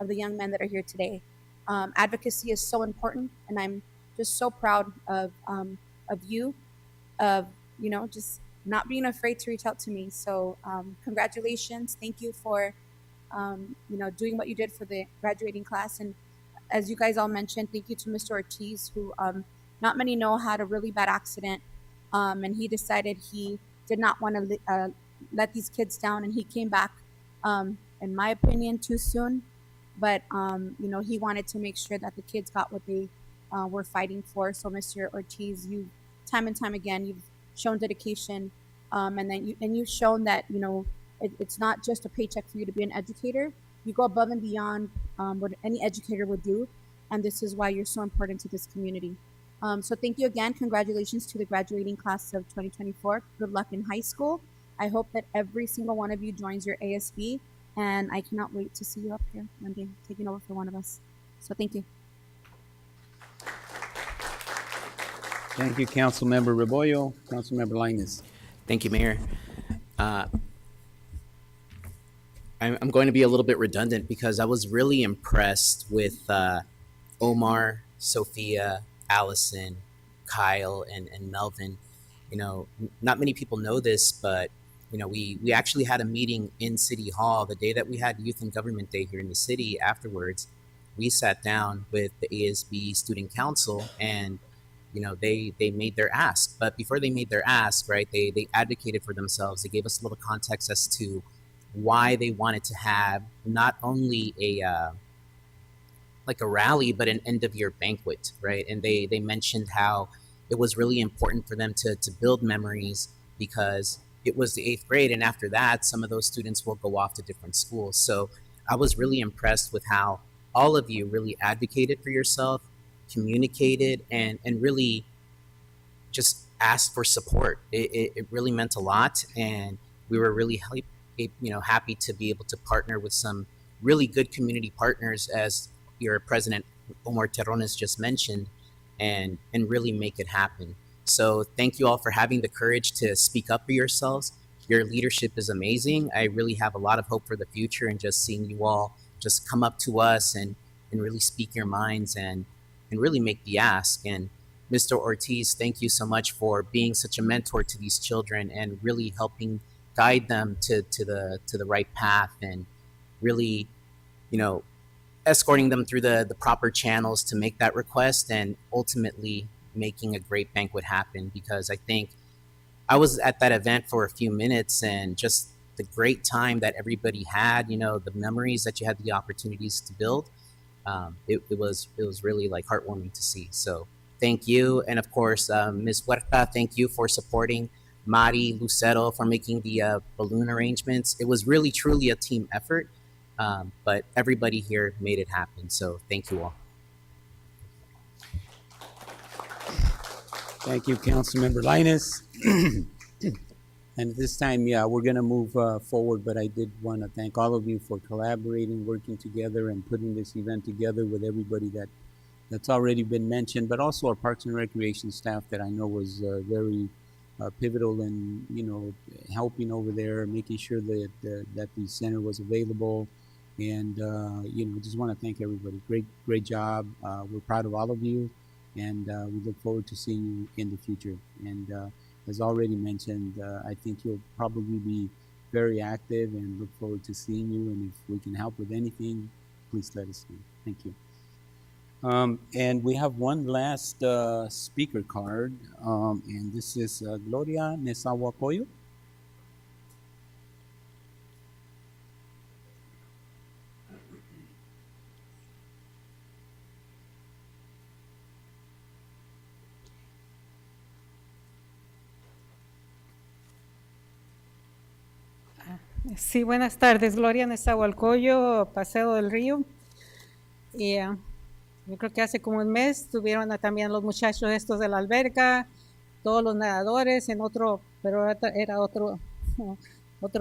of the young men that are here today, advocacy is so important, and I'm just so proud of you, of, you know, just not being afraid to reach out to me. So congratulations. Thank you for, you know, doing what you did for the graduating class. And as you guys all mentioned, thank you to Mr. Ortiz, who not many know had a really bad accident. And he decided he did not want to let these kids down. And he came back, in my opinion, too soon. But, you know, he wanted to make sure that the kids got what they were fighting for. So Mr. Ortiz, you time and time again, you've shown dedication. And then you've shown that, you know, it's not just a paycheck for you to be an educator. You go above and beyond what any educator would do. And this is why you're so important to this community. So thank you again. Congratulations to the graduating class of 2024. Good luck in high school. I hope that every single one of you joins your ASB. And I cannot wait to see you up here one day, taking over for one of us. So thank you. Thank you, Councilmember Rebollo. Councilmember Linus. Thank you, Mayor. I'm going to be a little bit redundant because I was really impressed with Omar, Sophia, Allison, Kyle, and Melvin. You know, not many people know this, but you know, we actually had a meeting in City Hall the day that we had Youth and Government Day here in the city. Afterwards, we sat down with the ASB Student Council and, you know, they made their ask. But before they made their ask, right, they advocated for themselves. They gave us a little context as to why they wanted to have not only a rally, but an end of year banquet, right? And they mentioned how it was really important for them to build memories because it was the 8th grade, and after that, some of those students will go off to different schools. So I was really impressed with how all of you really advocated for yourself, communicated, and really just asked for support. It really meant a lot, and we were really happy to be able to partner with some really good community partners, as your president Omar Terrones just mentioned, and really make it happen. So thank you all for having the courage to speak up for yourselves. Your leadership is amazing. I really have a lot of hope for the future, and just seeing you all just come up to us and really speak your minds and really make the ask. And Mr. Ortiz, thank you so much for being such a mentor to these children and really helping guide them to the right path. And really, escorting them through the proper channels to make that request and ultimately making a great banquet happen. Because I think I was at that event for a few minutes, and just the great time that everybody had, the memories that you had the opportunities to build, it was really like heartwarming to see. So thank you. And of course, Ms. Huerta, thank you for supporting Mari Lucero for making the balloon arrangements. It was really, truly a team effort, but everybody here made it happen. So thank you all. Thank you, Councilmember Linus. And at this time, we're going to move forward, but I did want to thank all of you for collaborating, working together, and putting this event together with everybody that's already been mentioned, but also our Parks and Recreation staff that I know was very pivotal in, helping over there, making sure that the center was available. And, just want to thank everybody. Great job. We're proud of all of you, and we look forward to seeing you in the future. And as already mentioned, I think you'll probably be very active, and look forward to seeing you. And if we can help with anything, please let us know. Thank you. And we have one last speaker card, and this is Gloria Nezahualcóyotl. Sí, buenas tardes. Gloria Nezahualcóyotl, Paseo del Río. Y yo creo que hace como un mes estuvieron también los muchachos estos de la alberca, todos los nadadores en otro, pero era otro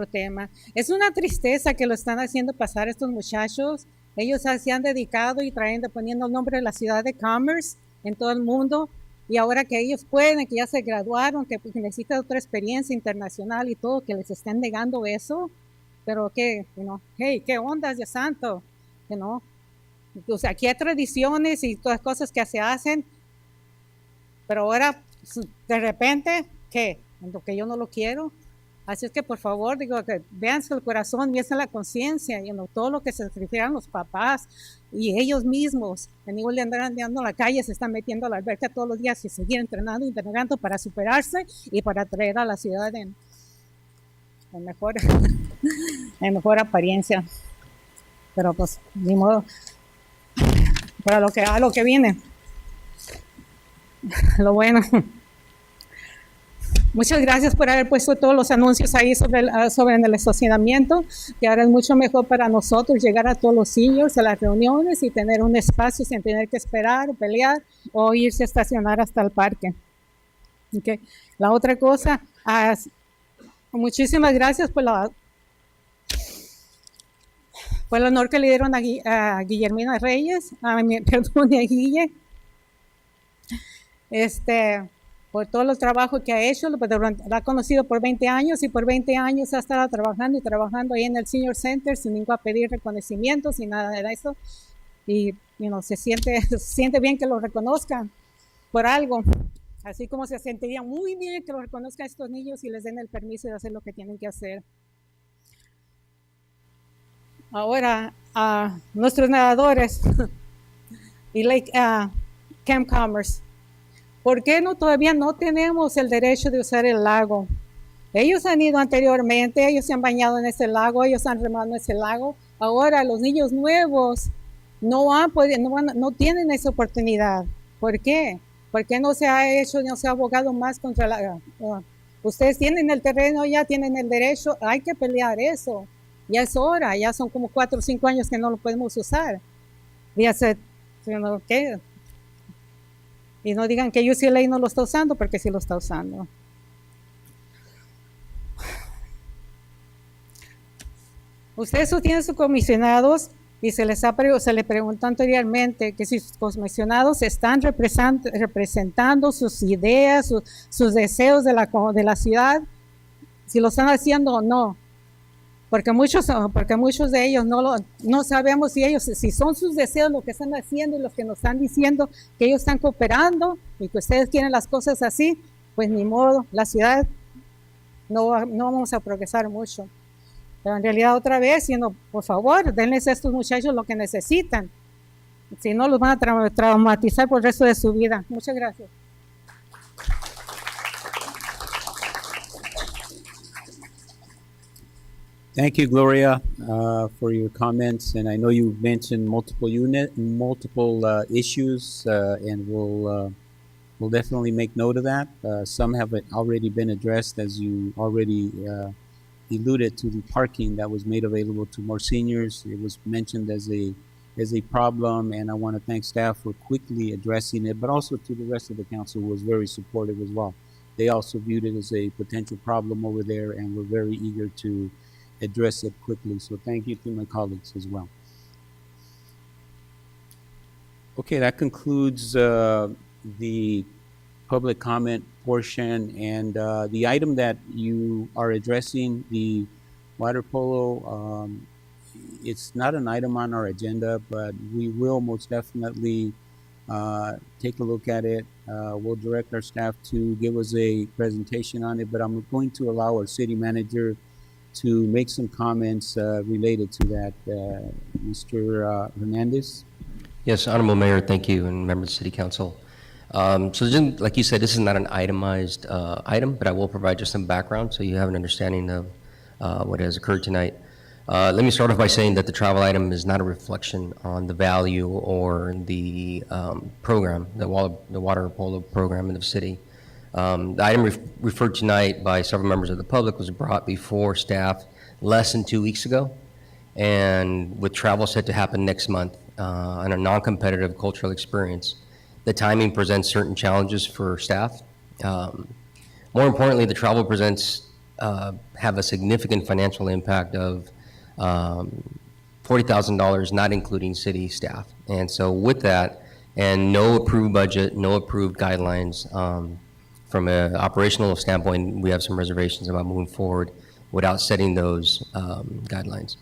tema. Es una tristeza que lo están haciendo pasar estos muchachos. Ellos se han dedicado y poniendo el nombre de la ciudad de Commerce en todo el mundo. Y ahora que ellos pueden, que ya se graduaron, que necesitan otra experiencia internacional y todo, que les estén negando eso. Pero que, hey, ¿qué onda, Dios santo? O sea, aquí hay tradiciones y todas las cosas que se hacen, pero ahora, de repente, ¿qué? Lo que yo no lo quiero. Así es que, por favor, que véanse el corazón, véanse la conciencia, todo lo que se sacrifican los papás y ellos mismos. En igual de andar andando en la calle, se están metiendo a la alberca todos los días y seguir entrenando para superarse y para traer a la ciudad en mejor apariencia. Pero pues, ni modo. Para lo que viene. Lo bueno. Muchas gracias por haber puesto todos los anuncios ahí sobre el estacionamiento, que ahora es mucho mejor para nosotros llegar a todos los seniors a las reuniones y tener un espacio sin tener que esperar o pelear o irse a estacionar hasta el parque. Okay. La otra cosa, muchísimas gracias por el honor que le dieron a Guillermina Reyes, a Guille, por todo el trabajo que ha hecho. La ha conocido por 20 años y por 20 años ha estado trabajando ahí en el Senior Center sin ningún pedir reconocimiento, sin nada de eso. Y se siente bien que lo reconozcan por algo, así como se sentiría muy bien que lo reconozcan estos niños y les den el permiso de hacer lo que tienen que hacer. Ahora, nuestros nadadores y Camp Commerce, ¿por qué todavía no tenemos el derecho de usar el lago? Ellos han ido anteriormente, ellos se han bañado en ese lago, ellos han remado en ese lago. Ahora los niños nuevos no tienen esa oportunidad. ¿Por qué? ¿Por qué no se ha abogado más contra ustedes tienen el terreno, ya tienen el derecho, hay que pelear eso. Ya es hora, ya son como 4 o 5 años que no lo podemos usar. ¿Qué? Y no digan que UCLA no lo está usando, porque sí lo está usando. Ustedes tienen sus comisionados y se le preguntó anteriormente que si sus comisionados están representando sus ideas, sus deseos de la ciudad, si lo están haciendo o no. Porque muchos de ellos no sabemos si son sus deseos lo que están haciendo y los que nos están diciendo que ellos están cooperando y que ustedes quieren las cosas así, pues ni modo, la ciudad no vamos a progresar mucho. Pero en realidad otra vez, sino, por favor, denles a estos muchachos lo que necesitan. Si no, los van a traumatizar por el resto de su vida. Muchas gracias. Thank you, Gloria, for your comments. And I know you mentioned multiple issues, and we'll definitely make note of that. Some have already been addressed, as you already alluded to the parking that was made available to more seniors. It was mentioned as a problem, and I want to thank staff for quickly addressing it, but also to the rest of the council who was very supportive as well. They also viewed it as a potential problem over there, and were very eager to address it quickly. So thank you to my colleagues as well. Okay, that concludes the public comment portion, and the item that you are addressing, the water polo, it's not an item on our agenda, but we will most definitely take a look at it. We'll direct our staff to give us a presentation on it, but I'm going to allow our city manager to make some comments related to that. Mr. Hernandez? Yes, Honorable Mayor, thank you, and members of the City Council. Like you said, this is not an itemized item, but I will provide just some background so you have an understanding of what has occurred tonight. Let me start off by saying that the travel item is not a reflection on the value or the program, the water polo program in the city. The item referred tonight by several members of the public was brought before staff less than 2 weeks ago, and with travel set to happen next month and a non-competitive cultural experience, the timing presents certain challenges for staff. More importantly, the travel presents have a significant financial impact of $40,000, not including city staff. And so with that, and no approved budget, no approved guidelines, from an operational standpoint, we have some reservations about moving forward without setting those guidelines.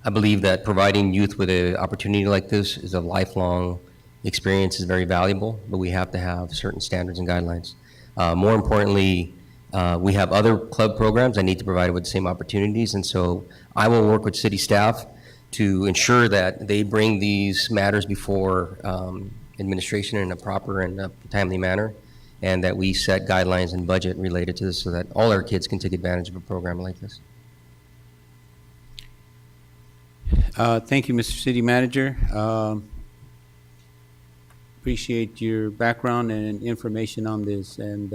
I believe that providing youth with an opportunity like this is a lifelong experience, is very valuable, but we have to have certain standards and guidelines. More importantly, we have other club programs that need to provide with the same opportunities, and so I will work with city staff to ensure that they bring these matters before administration in a proper and a timely manner, and that we set guidelines and budget related to this so that all our kids can take advantage of a program like this. Thank you, Mr. City Manager. Appreciate your background and information on this, and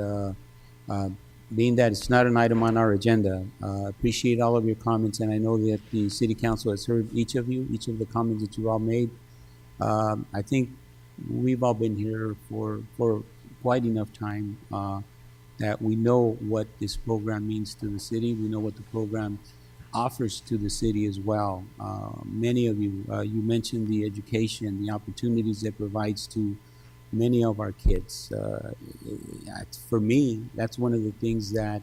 being that it's not an item on our agenda, appreciate all of your comments, and I know that the City Council has heard each of you, each of the comments that you all made. I think we've all been here for quite enough time that we know what this program means to the city. We know what the program offers to the city as well. Many of you, you mentioned the education, the opportunities it provides to many of our kids. For me, that's one of the things that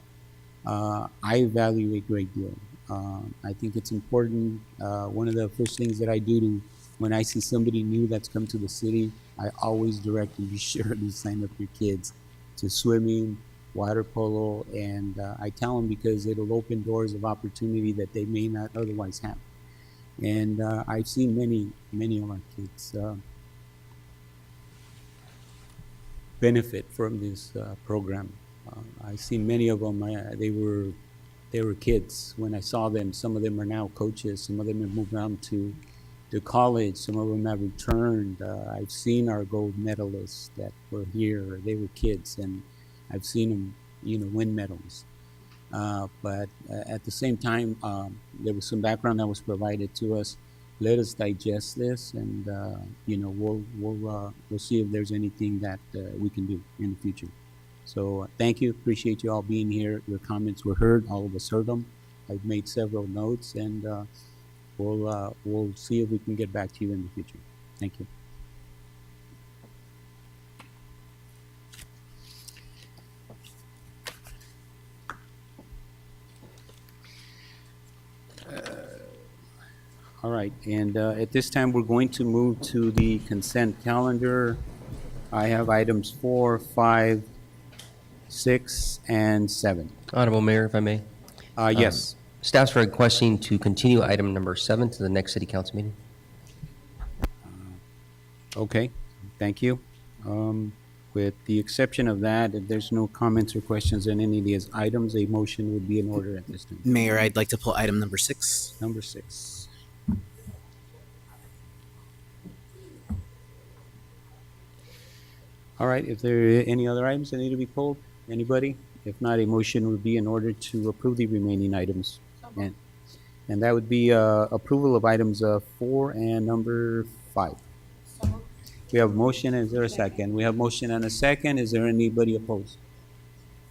I value a great deal. I think it's important. One of the first things that I do when I see somebody new that's come to the city, I always direct them, be sure to sign up your kids to swimming, water polo, and I tell them because it'll open doors of opportunity that they may not otherwise have. And I've seen many of our kids benefit from this program. I've seen many of them. They were kids when I saw them. Some of them are now coaches. Some of them have moved on to college. Some of them have returned. I've seen our gold medalists that were here. They were kids, and I've seen them, win medals. But at the same time, there was some background that was provided to us. Let us digest this, and we'll see if there's anything that we can do in the future. So thank you. Appreciate you all being here. Your comments were heard. All of us heard them. I've made several notes, and we'll see if we can get back to you in the future. Thank you. All right, and at this time, we're going to move to the consent calendar. I have items 4, 5, 6, and 7. Honorable Mayor, if I may. Yes. Staff's requesting to continue item number 7 to the next city council meeting. Okay, thank you. With the exception of that, if there's no comments or questions on any of these items, a motion would be in order at this time. Mayor, I'd like to pull item number 6. Number 6. All right, if there are any other items that need to be pulled, anybody? If not, a motion would be in order to approve the remaining items. And that would be approval of items 4 and number 5. We have motion. Is there a second? We have motion and a second. Is there anybody opposed?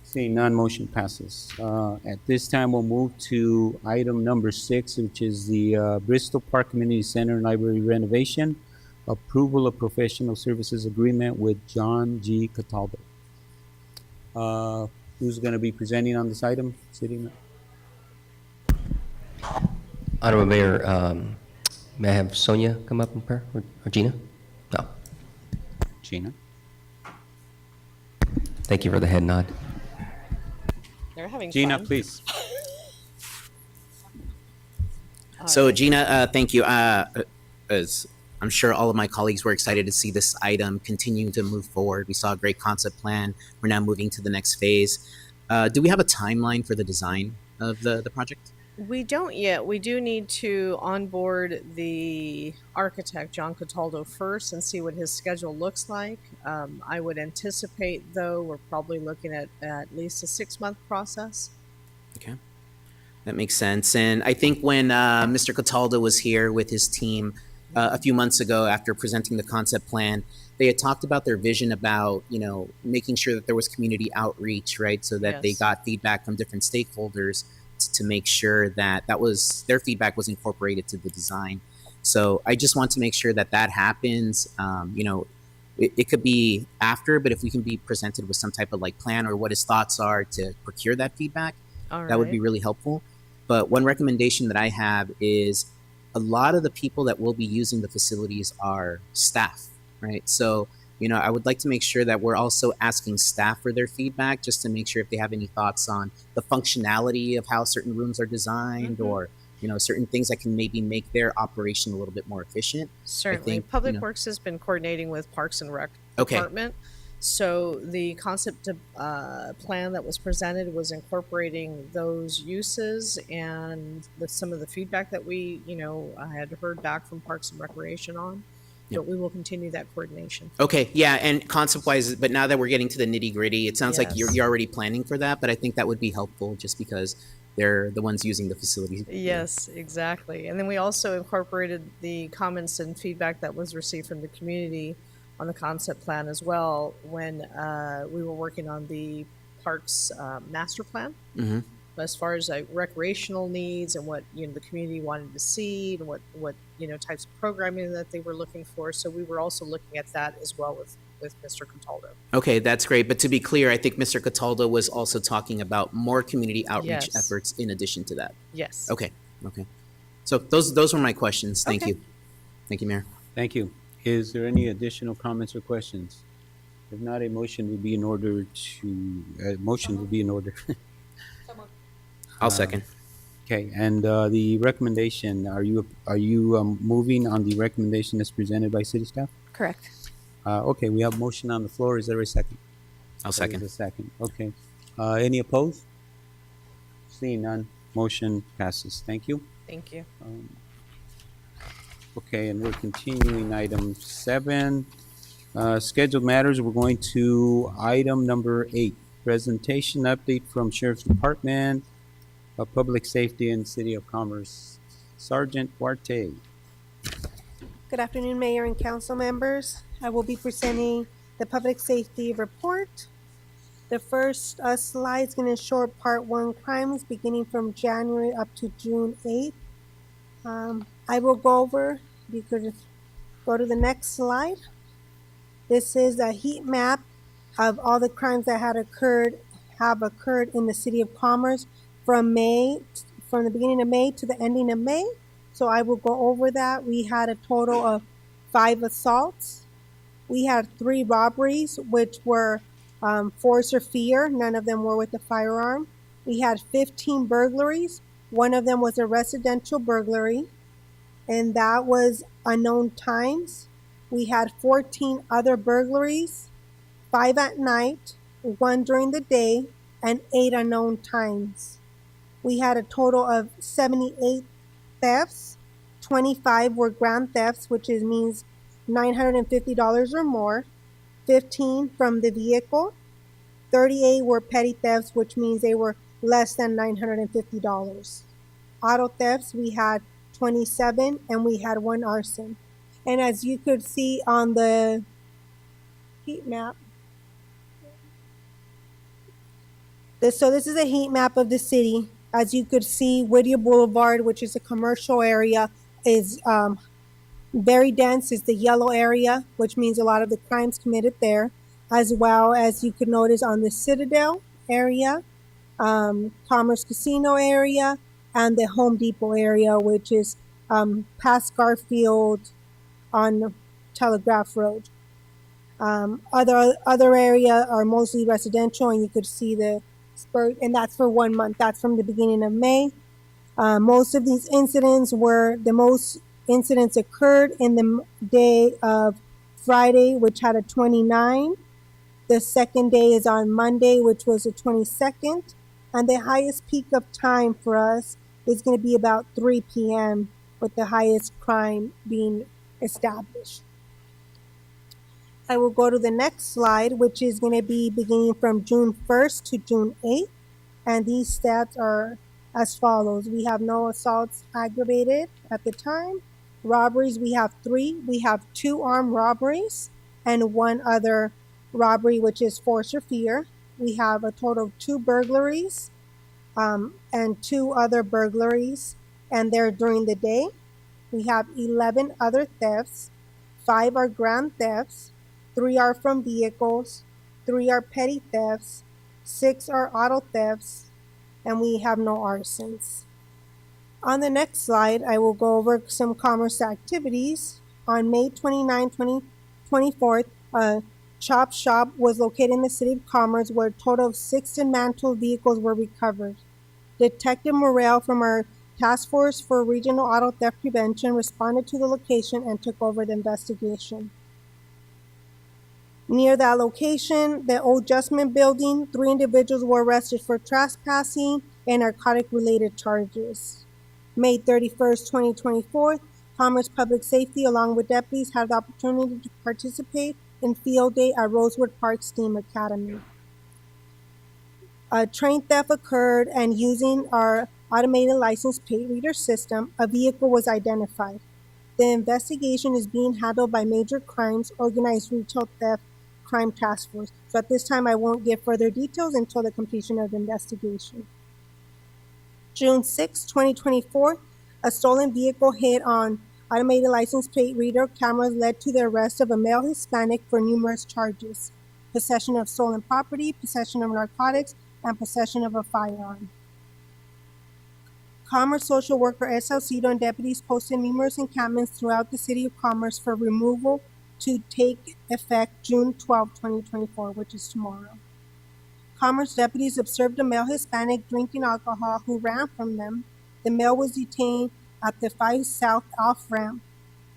Seeing none, motion passes. At this time, we'll move to item number 6, which is the Bristol Park Community Center Library renovation. Approval of professional services agreement with John G. Cataldo. Who's going to be presenting on this item? Honorable Mayor, may I have Sonia come up and pair, or Gina? No. Gina. Thank you for the head nod. They're having Gina, fun. please. So Gina, thank you. As I'm sure all of my colleagues were excited to see this item continue to move forward. We saw a great concept plan. We're now moving to the next phase. Do we have a timeline for the design of the project? We don't yet. We do need to onboard the architect, John Cataldo, first and see what his schedule looks like. I would anticipate, though, we're probably looking at least a 6-month process. Okay, that makes sense. And I think when Mr. Cataldo was here with his team a few months ago after presenting the concept plan, they had talked about their vision about, making sure that there was community outreach, right? So that they got feedback from different stakeholders to make sure that their feedback was incorporated to the design. So I just want to make sure that happens. It could be after, but if we can be presented with some type of plan or what his thoughts are to procure that feedback, that would be really helpful. But one recommendation that I have is a lot of the people that will be using the facilities are staff, right? So, I would like to make sure that we're also asking staff for their feedback just to make sure if they have any thoughts on the functionality of how certain rooms are designed or, certain things that can maybe make their operation a little bit more efficient. Certainly. Public Works has been coordinating with Parks and Rec Department. So the concept plan that was presented was incorporating those uses and some of the feedback that we, I had heard back from Parks and Recreation on. But we will continue that coordination. Okay, yeah, and concept-wise, but now that we're getting to the nitty-gritty, it sounds like you're already planning for that, but I think that would be helpful just because they're the ones using the facilities. Yes, exactly. And then we also incorporated the comments and feedback that was received from the community on the concept plan as well when we were working on the parks master plan. Mm-hmm. As far as recreational needs and what the community wanted to see and what types of programming that they were looking for. So we were also looking at that as well with Mr. Cataldo. Okay, that's great. But to be clear, I think Mr. Cataldo was also talking about more community outreach efforts in addition to that. Yes. Okay. So those were my questions. Thank you. Thank you, Mayor. Thank you. Is there any additional comments or questions? If not, a motion would be in order. I'll second. Okay, and the recommendation, are you moving on the recommendation that's presented by city staff? Correct. Okay, we have motion on the floor. Is there a second? I'll second. There is a second. Okay. Any opposed? Seeing none, motion passes. Thank you. Thank you. Okay, and we're continuing item 7. Scheduled matters, we're going to item number 8. Presentation update from Sheriff's Department of Public Safety and City of Commerce. Sergeant Duarte. Good afternoon, Mayor and Council members. I will be presenting the Public Safety Report. The first slide is going to show Part 1 crimes beginning from January up to June 8th. I will go over, you could go to the next slide. This is a heat map of all the crimes that have occurred in the City of Commerce from the beginning of May to the ending of May. So I will go over that. We had a total of 5 assaults. We had 3 robberies, which were force or fear. None of them were with a firearm. We had 15 burglaries, One of them was a residential burglary, and that was unknown times. We had 14 other burglaries, 5 at night, 1 during the day, and 8 unknown times. We had a total of 78 thefts. 25 were grand thefts, which means $950 or more. 15 from the vehicle. 38 were petty thefts, which means they were less than $950. Auto thefts, we had 27, and we had 1 arson. And as you could see on the heat map, this is a heat map of the city. As you could see, Whittier Boulevard, which is a commercial area, is very dense. Is the yellow area, which means a lot of the crimes committed there, as well as you could notice on the Citadel area, Commerce Casino area, and the Home Depot area, which is past Garfield on Telegraph Road. Other area are mostly residential, and you could see the spurt, and that's for 1 month. That's from the beginning of May. Most incidents occurred in the day of Friday, which had a 29. The second day is on Monday, which was the 22nd. And the highest peak of time for us is going to be about 3 p.m., with the highest crime being established. I will go to the next slide, which is going to be beginning from June 1st to June 8th. And these stats are as follows. We have no assaults aggravated at the time. Robberies, we have 3. We have 2 armed robberies and 1 other robbery, which is force or fear. We have a total of 2 burglaries and 2 other burglaries, and they're during the day. We have 11 other thefts. 5 are grand thefts. 3 are from vehicles. 3 are petty thefts. 6 are auto thefts, and we have no arsons. On the next slide, I will go over some commerce activities. On May 29, 2024, a chop shop was located in the city of Commerce where a total of 6 dismantled vehicles were recovered. Detective Morel from our Task Force for Regional Auto Theft Prevention responded to the location and took over the investigation. Near that location, the Old Justment building, 3 individuals were arrested for trespassing and narcotic-related charges. May 31st, 2024, Commerce Public Safety, along with deputies, had the opportunity to participate in field day at Rosewood Park STEAM Academy. A train theft occurred, and using our automated license plate reader system, a vehicle was identified. The investigation is being handled by Major Crimes Organized Retail Theft Crime Task Force. So at this time, I won't give further details until the completion of the investigation. June 6, 2024, a stolen vehicle hit on automated license plate reader cameras led to the arrest of a male Hispanic for numerous charges: possession of stolen property, possession of narcotics, and possession of a firearm. Commerce social worker S. Salcido and deputies posted numerous encampments throughout the city of Commerce for removal to take effect June 12, 2024, which is tomorrow. Commerce deputies observed a male Hispanic drinking alcohol who ran from them. The male was detained at the 5 South off-ramp.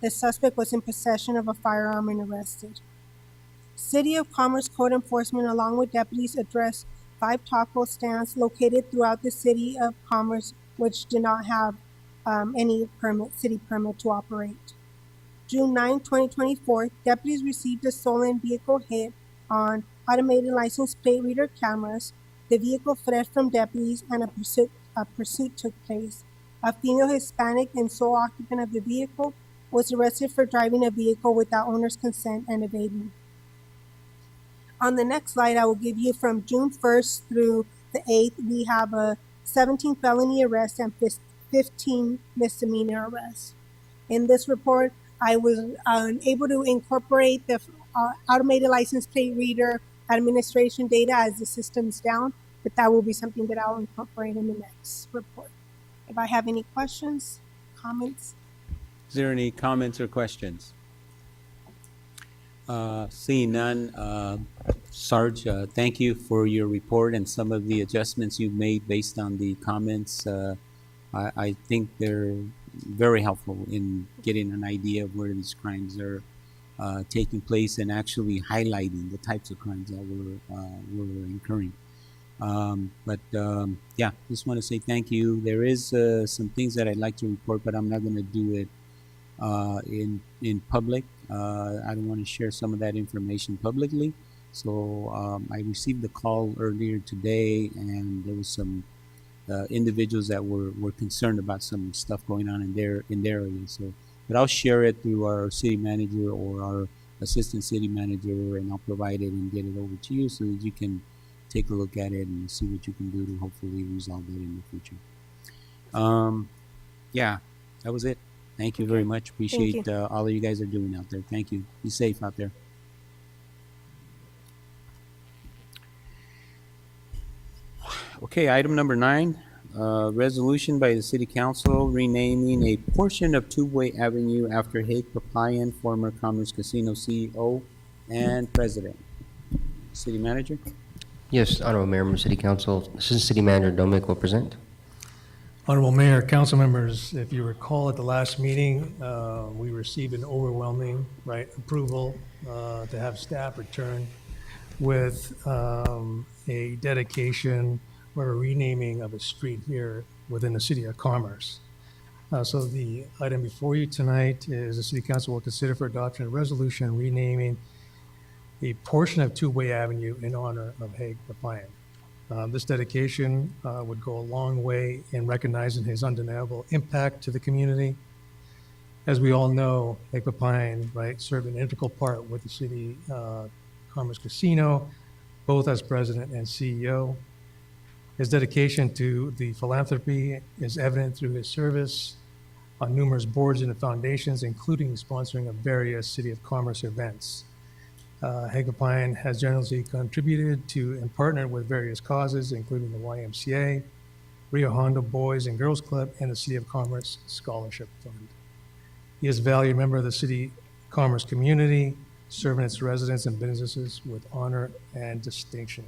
The suspect was in possession of a firearm and arrested. City of Commerce Code Enforcement, along with deputies, addressed 5 taco stands located throughout the City of Commerce, which did not have any city permit to operate. June 9, 2024, deputies received a stolen vehicle hit on automated license plate reader cameras. The vehicle fled from deputies, and a pursuit took place. A female Hispanic and sole occupant of the vehicle was arrested for driving a vehicle without owner's consent and evading. On the next slide, I will give you from June 1st through the 8th, we have a 17 felony arrests and 15 misdemeanor arrests. In this report, I was able to incorporate the automated license plate reader administration data as the system's down, but that will be something that I'll incorporate in the next report. If I have any questions, comments? Is there any comments or questions? Seeing none, Sarge, thank you for your report and some of the adjustments you've made based on the comments I think they're very helpful in getting an idea of where these crimes are taking place and actually highlighting the types of crimes that we're incurring. Yeah, just want to say thank you. There is some things that I'd like to report, but I'm not going to do it in public. I don't want to share some of that information publicly. So I received a call earlier today, and there was some individuals that were concerned about some stuff going on in their area. So, but I'll share it through our city manager or our assistant city manager, and I'll provide it and get it over to you so that you can take a look at it and see what you can do to hopefully resolve it in the future. Yeah, that was it. Thank you very much. Appreciate all of you guys are doing out there. Thank you. Be safe out there. Okay, item number 9, resolution by the City Council renaming a portion of Tubeway Avenue after Hake Papayan, former Commerce Casino CEO and President. City Manager? Yes, Honorable Mayor, Member City Council, Assistant City Manager Dominic will present. Honorable Mayor, council members, if you recall at the last meeting, we received an overwhelming approval to have staff return with a dedication or a renaming of a street here within the City of Commerce. So the item before you tonight is the City Council will consider for adoption a resolution renaming a portion of Tubeway Avenue in honor of Hake Papayan. This dedication would go a long way in recognizing his undeniable impact to the community. As we all know, Hake Papayan, served an integral part with the City Commerce Casino, both as president and CEO. His dedication to the philanthropy is evident through his service on numerous boards and foundations, including sponsoring of various City of Commerce events. Hake Papayan has generously contributed to and partnered with various causes, including the YMCA, Rio Hondo Boys and Girls Club, and the City of Commerce Scholarship Fund. He is a valued member of the City Commerce community, serving its residents and businesses with honor and distinction.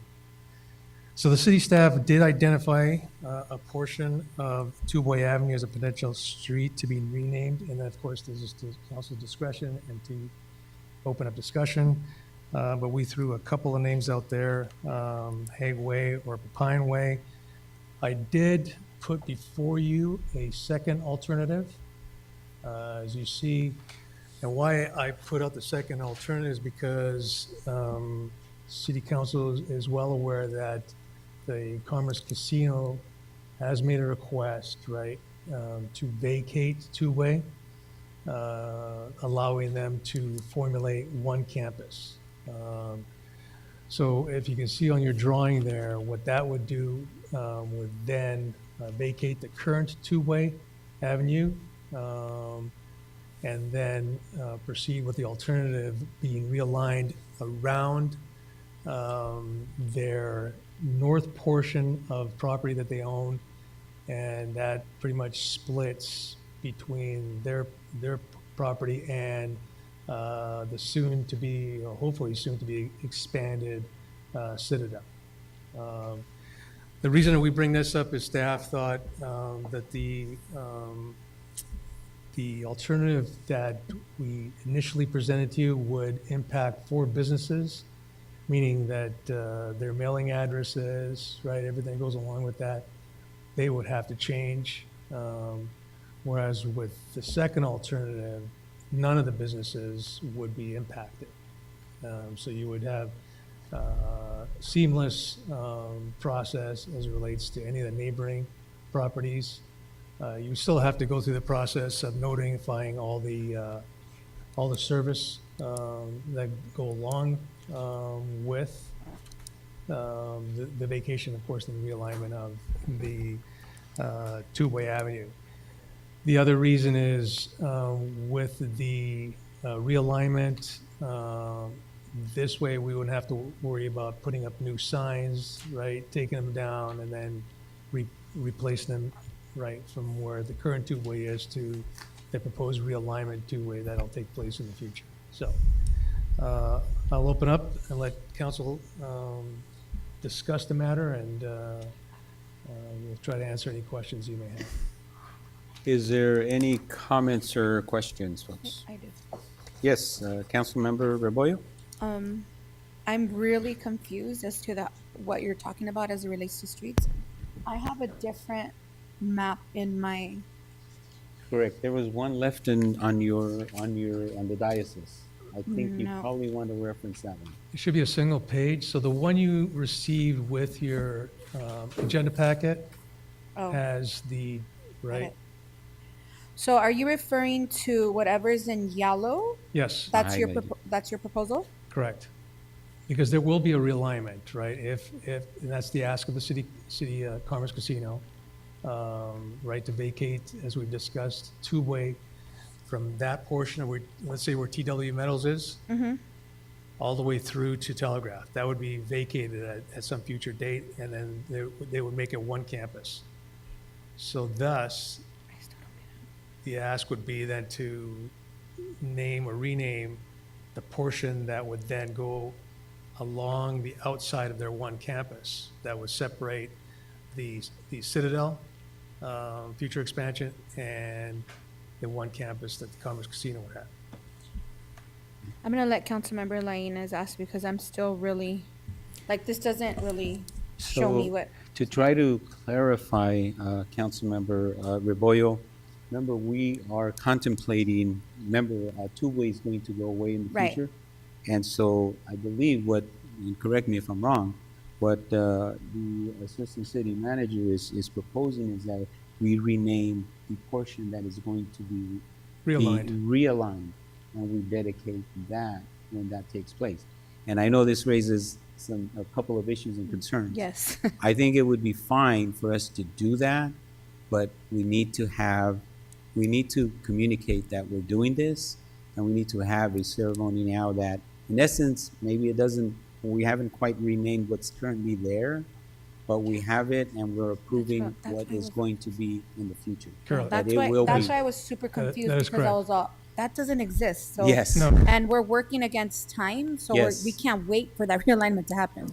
So the city staff did identify a portion of Tubeway Avenue as a potential street to be renamed, and of course, this is to council discretion and to open up discussion. But we threw a couple of names out there, Hague Way or Papayan Way. I did put before you a second alternative. As you see, and why I put out the second alternative is because City Council is well aware that the Commerce Casino has made a request, to vacate Tubeway, allowing them to formulate one campus. So if you can see on your drawing there, what that would do would then vacate the current Tubeway Avenue and then proceed with the alternative being realigned around their north portion of property that they own, and that pretty much splits between their property and the soon to be, or hopefully soon to be expanded Citadel. The reason that we bring this up is staff thought that the alternative that we initially presented to you would impact 4 businesses, meaning that their mailing addresses, everything goes along with that, they would have to change. Whereas with the second alternative, none of the businesses would be impacted. So you would have seamless process as it relates to any of the neighboring properties. You still have to go through the process of notifying all the service that go along with the vacation, of course, and the realignment of the Tubeway Avenue. The other reason is with the realignment, this way we wouldn't have to worry about putting up new signs, taking them down and then replacing them from where the current Tubeway is to the proposed realignment Tubeway that'll take place in the future. So I'll open up and let council discuss the matter, and we'll try to answer any questions you may have. Is there any comments or questions, folks? I do. Yes, Councilmember Rebollo? I'm really confused as to what you're talking about as it relates to streets. I have a different map in my. Correct. There was one left on the diocese. I think you No. probably want to reference that one. It should be a single page. So the one you received with your agenda packet Oh. has the, right? it. So are you referring to whatever's in yellow? Yes. That's your proposal? Correct. Because there will be a realignment, right? And that's the ask of the city Commerce Casino, right, to vacate, as we've discussed, two-way from that portion of where, let's say where TW Metals is, Mm-hmm. all the way through to Telegraph. That would be vacated at some future date, and then they would make it one campus. So thus, the ask would be then to name or rename the portion that would then go along the outside of their one campus that would separate the Citadel future expansion and the one campus that the Commerce Casino would have. I'm gonna let Councilmember Lainez ask because I'm still really, this doesn't really show me what. To try to clarify, Councilmember Rebollo, remember, we are contemplating, two-way is going to go away in the Right. future. And so I believe and correct me if I'm wrong, what the Assistant City Manager is proposing is that we rename the portion that is going to be realigned, and we dedicate that when that takes place. And I know this raises a couple of issues and concerns. Yes. I think it would be fine for us to do that, but we need to communicate that we're doing this, and we need to have a ceremony now that, in essence, maybe we haven't quite renamed what's currently there, but we have it and we're approving what is going to be in the future. Correct. That That's it will why be. I was super confused that is because I correct. was all, that doesn't exist. So, Yes. No. And we're working against time, so Yes. we can't wait for that realignment to happen.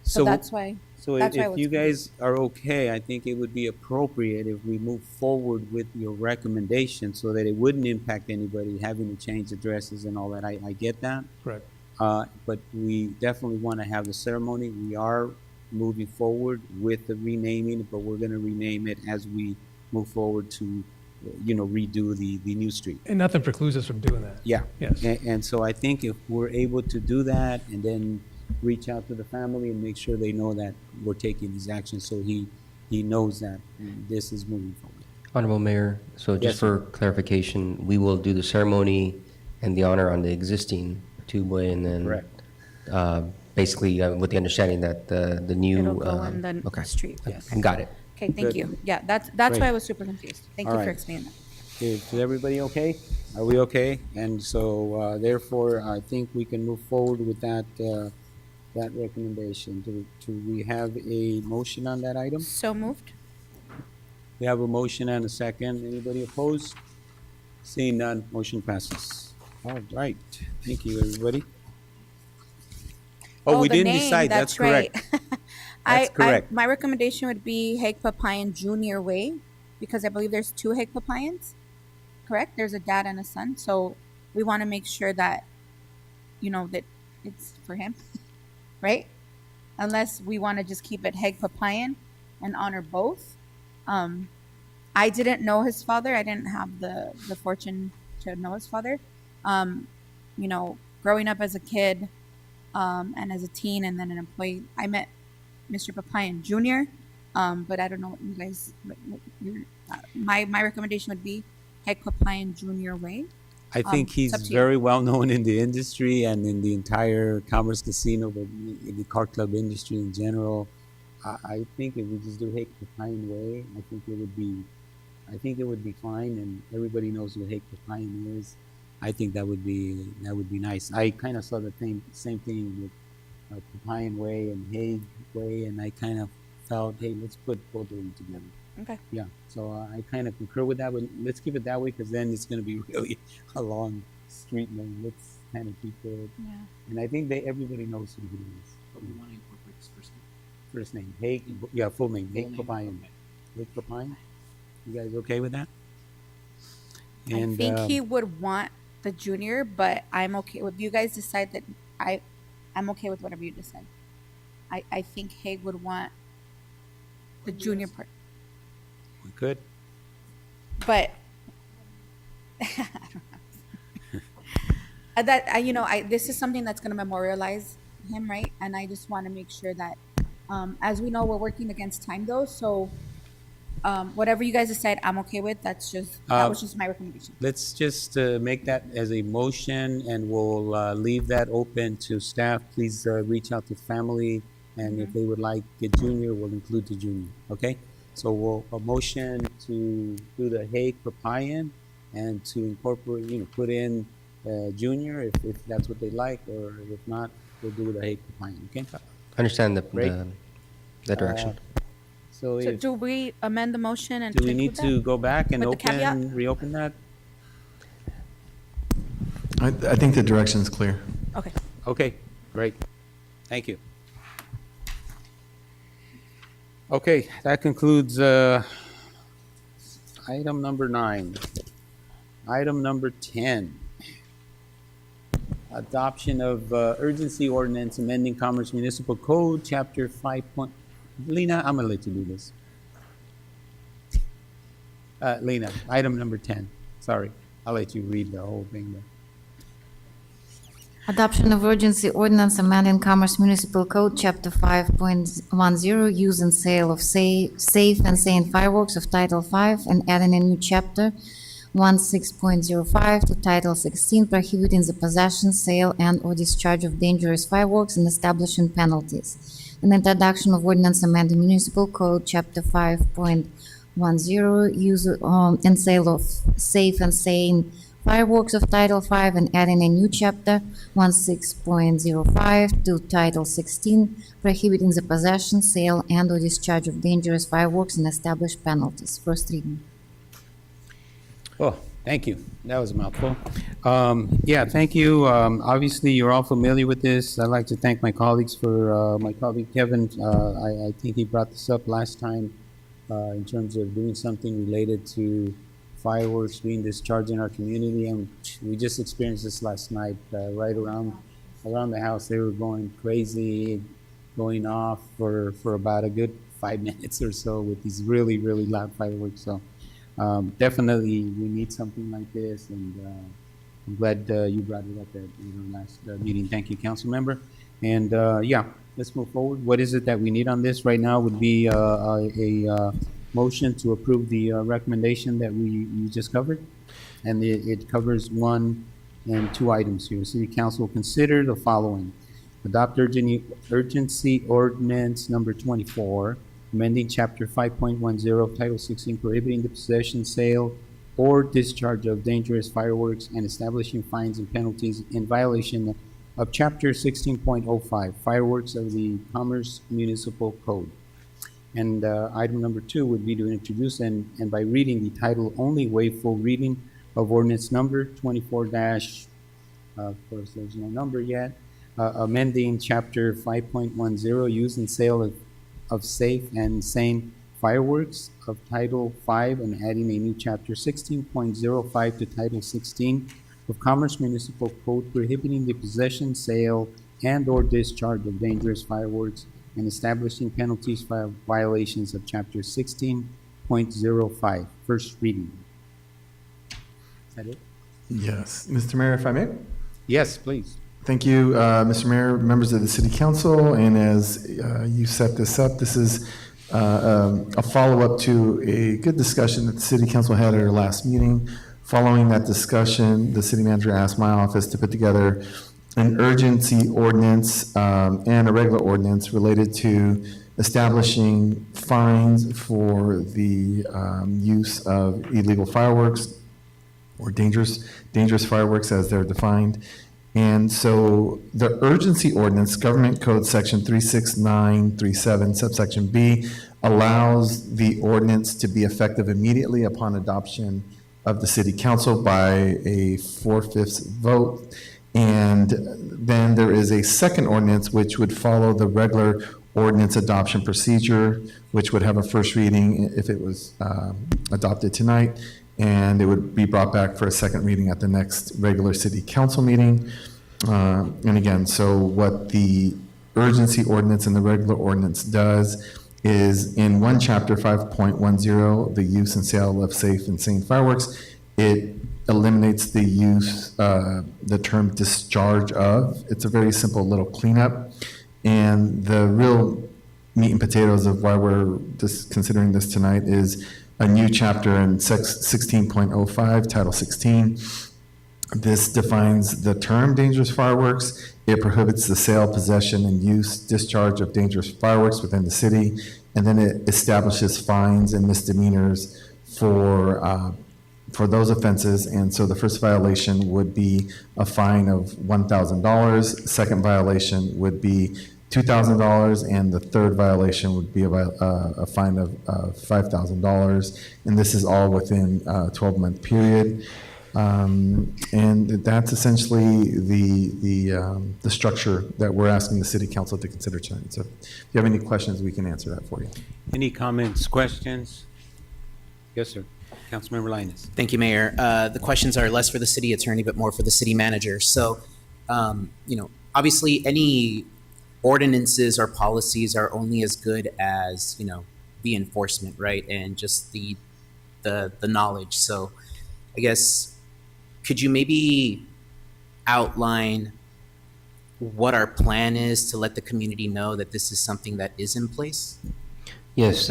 So So that's why. So that's why I if was you confused. guys are okay, I think it would be appropriate if we move forward with your recommendation so that it wouldn't impact anybody having to change addresses and all that. I get that. Correct. But we definitely want to have the ceremony. We are moving forward with the renaming, but we're going to rename it as we move forward to, redo the new street. And nothing precludes us from doing that. Yeah. Yes. And so I think if we're able to do that and then reach out to the family and make sure they know that we're taking these actions, so he knows that this is moving forward. Honorable Mayor, so Yes, just for clarification, we will do the ceremony and the honor on the existing two-way, and then Correct. Basically with the understanding that the new. It'll go on the okay. street. Okay. Okay. Got it. Okay, thank Good. you. Yeah, that's Great. why I was super confused. Thank All you for right. explaining that. Is everybody okay? Are we okay? And so therefore, I think we can move forward with that recommendation. Do we have a motion on that item? So moved. We have a motion and a second. Anybody opposed? Seeing none, motion passes. All right. Thank you, everybody. Oh, we the didn't name, decide. That's correct. right. That's correct. My recommendation would be Hake Papayan Junior Way, because I believe there's two Hake Papayans. Correct? There's a dad and a son. So we want to make sure that, that it's for him, right? Unless we want to just keep it Hake Papayan and honor both. I didn't know his father. I didn't have the fortune to know his father. Growing up as a kid and as a teen and then an employee, I met Mr. Papayan Jr., but I don't know what you guys, my recommendation would be Hake Papayan Jr. Way. I think he's it's up to you. very well known in the industry and in the entire Commerce Casino, but in the car club industry in general. I think if we just do Hake Papayan Way, I think it would be fine, and everybody knows what Hake Papayan is. I think that would be nice. I kind of saw the same thing with Papayan Way and Hague Way, and I kind of felt, hey, let's put both of them together. Okay. Yeah, so I kind of concur with that, but let's keep it that way because then it's going to be really a long street name. Let's kind of keep it. Yeah. And I think everybody knows who he is. But we want to incorporate his first name. First name, Hague, full name, Hague Papayan. Hague Papayan? You guys okay with that? I And, think he would want the junior, but I'm okay with you guys decide that I'm okay with whatever you decide. I think Hague would want the junior part, Good. but this is something that's going to memorialize him, right? And I just want to make sure that, as we know, we're working against time though, so whatever you guys decide, I'm okay with. That was just my recommendation. Let's just make that as a motion, and we'll leave that open to staff. Please reach out to family, and if they would like a junior, we'll include the junior, okay? So a motion to do the Hague Papayan and to incorporate, put in junior if that's what they like, or if not, we'll do the Hague Papayan, okay? Understand Great. the direction. So So if, do we amend the motion and do we need to go back and With the caveat? reopen that? I think the direction is clear. Okay. Okay, great. Thank you. Okay, that concludes item number 9. Item number 10. Adoption of urgency ordinance amending Commerce Municipal Code, Chapter 5. Lena, I'm gonna let you do this. Lena, item number 10. Sorry, I'll let you read the whole thing there. Adoption of urgency ordinance amending Commerce Municipal Code, Chapter 5.10, use and sale of safe and sane fireworks of Title 5, and adding a new chapter 16.05 to Title 16, prohibiting the possession, sale, and/or discharge of dangerous fireworks and establishing penalties. An introduction of ordinance amending Municipal Code, Chapter 5.10, use and sale of safe and sane fireworks of Title 5, and adding a new chapter 16.05 to Title 16, prohibiting the possession, sale, and/or discharge of dangerous fireworks and establish penalties. First reading. Oh, thank you. That was a mouthful. Yeah, thank you. Obviously, you're all familiar with this. I'd like to thank my colleagues for, my colleague Kevin. I think he brought this up last time in terms of doing something related to fireworks being discharged in our community. And we just experienced this last night, right around the house. They were going crazy, going off for about a good 5 minutes or so with these really, really loud fireworks. So definitely we need something like this, and I'm glad you brought it up at your last meeting. Thank you, council member. And yeah, let's move forward. What is it that we need on this right now would be a motion to approve the recommendation that we just covered. And it covers 1 and 2 items here. City Council will consider the following. Adopt urgency ordinance number 24, amending Chapter 5.10 Title 16, prohibiting the possession, sale, or discharge of dangerous fireworks and establishing fines and penalties in violation of Chapter 16.05, Fireworks of the Commerce Municipal Code. And item number 2 would be to introduce and by reading the title only, waive full reading of ordinance number 24 of course, there's no number yet, amending Chapter 5.10, use and sale of safe and sane fireworks of Title 5, and adding a new Chapter 16.05 to Title 16 of Commerce Municipal Code, prohibiting the possession, sale, and/or discharge of dangerous fireworks and establishing penalties for violations of Chapter 16.05. First reading. Is that it? Yes. Mr. Mayor, if I may? Yes, please. Thank you, Mr. Mayor, members of the City Council. And as you set this up, this is a follow-up to a good discussion that the City Council had at our last meeting. Following that discussion, the city manager asked my office to put together an urgency ordinance and a regular ordinance related to establishing fines for the use of illegal fireworks or dangerous fireworks as they're defined. And so the urgency ordinance, Government Code Section 36937, subsection B, allows the ordinance to be effective immediately upon adoption of the City Council by a 4/5 vote. And then there is a second ordinance which would follow the regular ordinance adoption procedure, which would have a first reading if it was adopted tonight, and it would be brought back for a second reading at the next regular city council meeting. And again, so what the urgency ordinance and the regular ordinance does is in one chapter, 5.10, the use and sale of safe and sane fireworks, it eliminates the use, the term discharge of. It's a very simple little cleanup. And the real meat and potatoes of why we're just considering this tonight is a new chapter in 16.05, Title 16. This defines the term dangerous fireworks. It prohibits the sale, possession, and use, discharge of dangerous fireworks within the city. And then it establishes fines and misdemeanors for those offenses. And so the first violation would be a fine of $1,000. Second violation would be $2,000, and the third violation would be a fine of $5,000. And this is all within a 12-month period. And that's essentially the structure that we're asking the city council to consider tonight. So if you have any questions, we can answer that for you. Any comments, questions? Yes, sir. Councilmember Linus. Thank you, Mayor. The questions are less for the city attorney, but more for the city manager. So, obviously any ordinances or policies are only as good as, the enforcement, right? And just the knowledge. So I guess, could you maybe outline what our plan is to let the community know that this is something that is in place? Yes,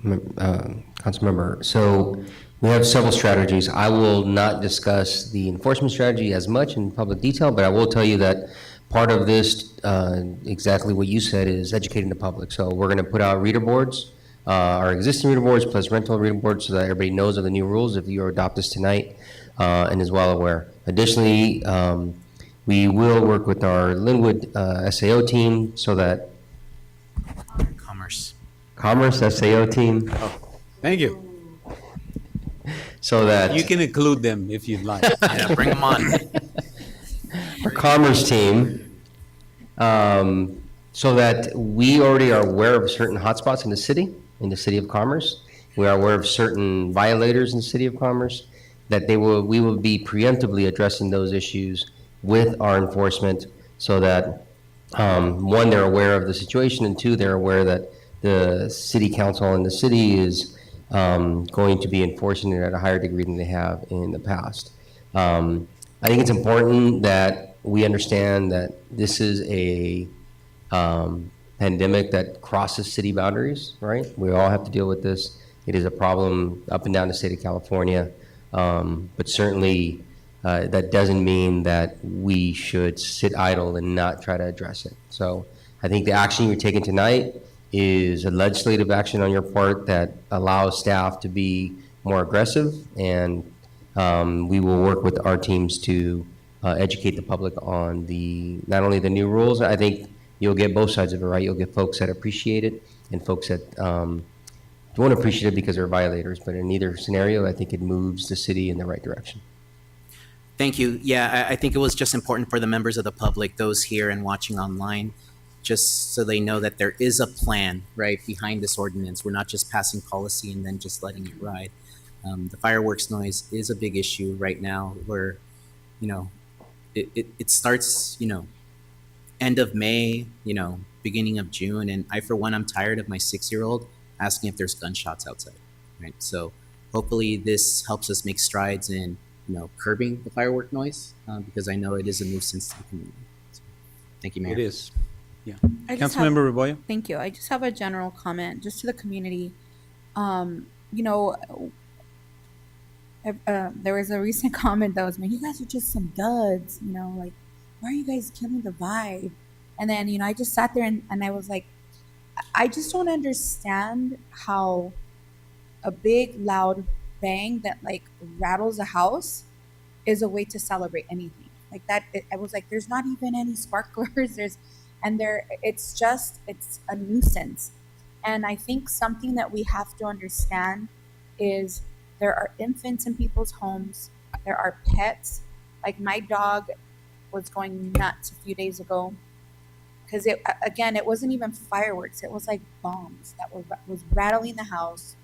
Councilmember. So we have several strategies. I will not discuss the enforcement strategy as much in public detail, but I will tell you that part of this, exactly what you said, is educating the public. So we're going to put out reader boards, our existing reader boards plus rental reader boards, so that everybody knows of the new rules if you adopt this tonight and is well aware. Additionally, we will work with our Linwood SAO team so that Commerce SAO team. Oh, thank you. So that you can include them if you'd like. Yeah, bring them on. Our Commerce team, so that we already are aware of certain hotspots in the city of Commerce. We are aware of certain violators in the city of Commerce, that we will be preemptively addressing those issues with our enforcement, so that one, they're aware of the situation, and two, they're aware that the city council and the city is going to be enforcing it at a higher degree than they have in the past. I think it's important that we understand that this is a pandemic that crosses city boundaries, right? We all have to deal with this. It is a problem up and down the state of California, but certainly that doesn't mean that we should sit idle and not try to address it. So I think the action you're taking tonight is a legislative action on your part that allows staff to be more aggressive, and we will work with our teams to educate the public on not only the new rules. I think you'll get both sides of it, right? You'll get folks that appreciate it and folks that don't appreciate it because they're violators, but in either scenario, I think it moves the city in the right direction. Thank you. Yeah, I think it was just important for the members of the public, those here and watching online, just so they know that there is a plan, right, behind this ordinance. We're not just passing policy and then just letting it ride. The fireworks noise is a big issue right now, where, it starts, end of May, beginning of June. And I, for one, I'm tired of my 6-year-old asking if there's gunshots outside, right? So hopefully this helps us make strides in, curbing the firework noise, because I know it is a nuisance to the community. So, thank you, Mayor. It is. Yeah. I just Councilmember Rebollo? Thank you. I just have a general comment just to the community. There was a recent comment that was made, you guys are just some duds, like, why are you guys killing the vibe? And then, I just sat there and I was like, I just don't understand how a big, loud bang that, like, rattles a house is a way to celebrate anything. Like that, I was like, there's not even any sparklers, it's a nuisance. And I think something that we have to understand is there are infants in people's homes. There are pets. Like my dog was going nuts a few days ago because it wasn't even fireworks. It was like bombs that was rattling the house.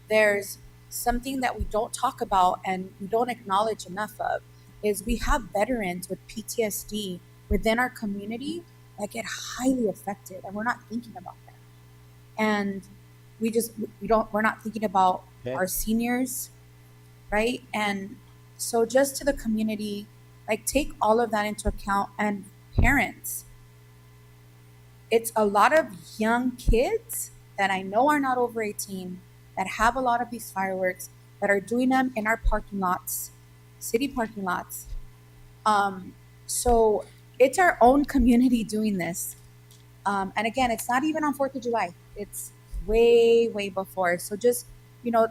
There's something that we don't talk about and we don't acknowledge enough of is we have veterans with PTSD within our community that get highly affected, and we're not thinking about that. And we're not thinking about our seniors, right? And so just to the community, like, take all of that into account. And parents, it's a lot of young kids that I know are not over 18 that have a lot of these fireworks, that are doing them in our parking lots, city parking lots. So it's our own community doing this. And again, it's not even on 4th of July. It's way, way before. So just,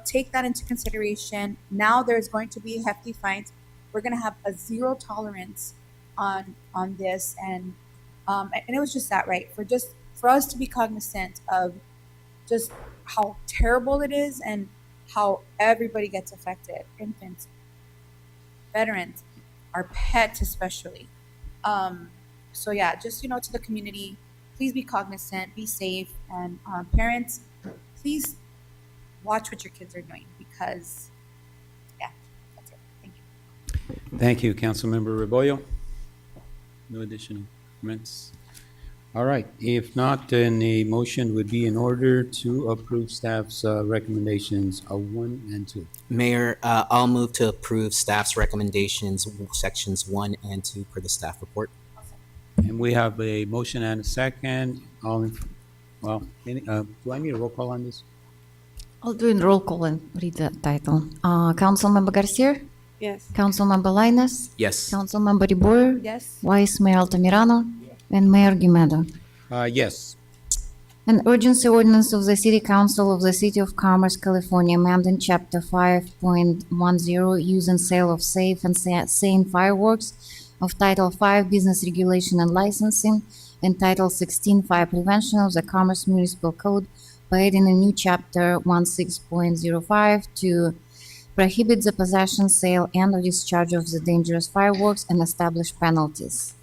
take that into consideration. Now there's going to be hefty fines. We're going to have a zero tolerance on this. And it was just that, right? For us to be cognizant of just how terrible it is and how everybody gets affected. Infants, veterans, our pets especially. So yeah, just, to the community, please be cognizant, be safe, and parents, please watch what your kids are doing, because, yeah, that's it. Thank you. Thank you, Councilmember Rebollo. No additional comments. All right, if not, then a motion would be in order to approve staff's recommendations 1 and 2. Mayor, I'll move to approve staff's recommendations, sections 1 and 2 per the staff report. And we have a motion and a second. Do I need a roll call on this? I'll do a roll call and read the title. Councilmember Garcia? Yes. Councilmember Linus? Yes. Councilmember DeBoer? Yes. Vice Mayor Altamirano? And Mayor Guimedo. Yes. An urgency ordinance of the City Council of the City of Commerce, California, amending Chapter 5.10, use and sale of safe and sane fireworks, of Title 5, Business Regulation and Licensing, and Title 16.5, Prevention of the Commerce Municipal Code, by adding a new Chapter 16.05 to prohibit the possession, sale, and/or discharge of the dangerous fireworks and establish penalties.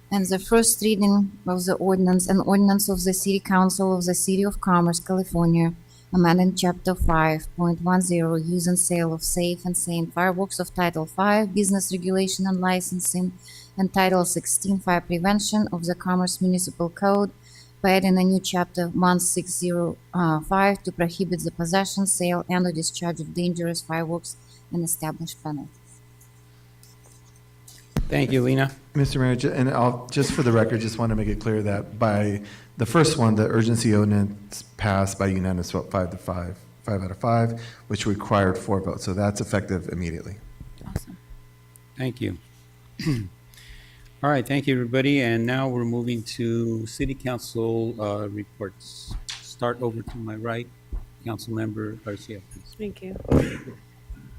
And the first reading of the ordinance, an ordinance of the City Council of the City of Commerce, California, amending Chapter 5.10, use and sale of safe and sane fireworks, of Title 5, Business Regulation and Licensing, and Title 16.5, Prevention of the Commerce Municipal Code, by adding a new Chapter 1605 to prohibit the possession, sale, and/or discharge of dangerous fireworks and establish penalties. Thank you, Lena. Mr. Mayor, and I'll, just for the record, just want to make it clear that by the first one, the urgency ordinance passed by unanimous vote 5 out of 5, which required 4 votes. So that's effective immediately. Awesome. Thank you. All right, thank you, everybody. And now we're moving to City Council reports. Start over to my right, Councilmember Garcia, please. Thank you.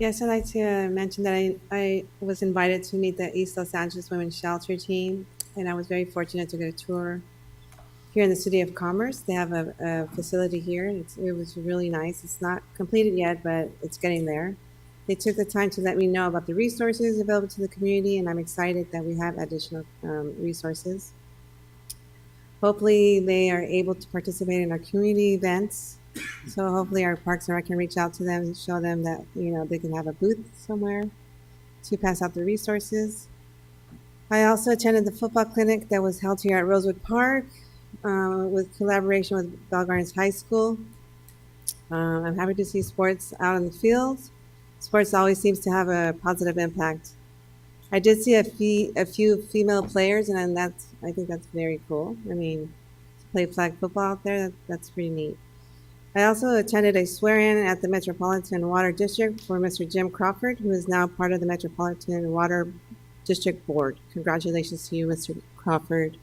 Yes, I'd like to mention that I was invited to meet the East Los Angeles Women's Shelter team, and I was very fortunate to get a tour here in the City of Commerce. They have a facility here, and it was really nice. It's not completed yet, but it's getting there. They took the time to let me know about the resources available to the community, and I'm excited that we have additional resources. Hopefully, they are able to participate in our community events. So hopefully our Parks and Rec can reach out to them and show them that, they can have a booth somewhere to pass out the resources. I also attended the football clinic that was held here at Rosewood Park with collaboration with Bell Gardens High School. I'm happy to see sports out in the field. Sports always seems to have a positive impact. I did see a few female players, and I think that's very cool. I mean, to play flag football out there, that's pretty neat. I also attended a swear-in at the Metropolitan Water District for Mr. Jim Crawford, who is now part of the Metropolitan Water District Board. Congratulations to you, Mr. Crawford.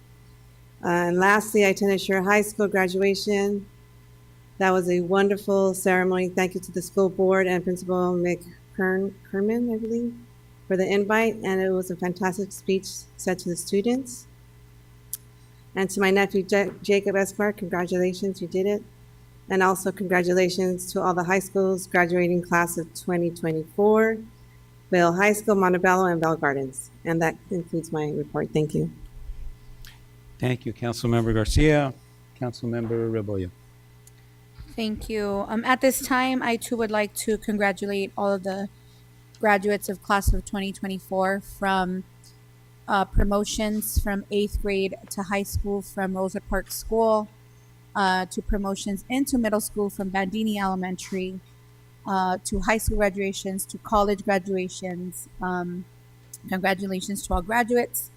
And lastly, I attended Sure High School graduation. That was a wonderful ceremony. Thank you to the school board and Principal Kerman, I believe, for the invite. And it was a fantastic speech said to the students. And to my nephew, Jacob Escobar, congratulations, you did it. And also congratulations to all the high schools graduating class of 2024, Vail High School, Montebello, and Bell Gardens. And that concludes my report. Thank you. Thank you, Councilmember Garcia. Councilmember Rebollo. Thank you. At this time, I too would like to congratulate all of the graduates of class of 2024 from promotions from 8th grade to high school from Rosewood Park School, to promotions into middle school from Bandini Elementary, to high school graduations, to college graduations. Congratulations to all graduates.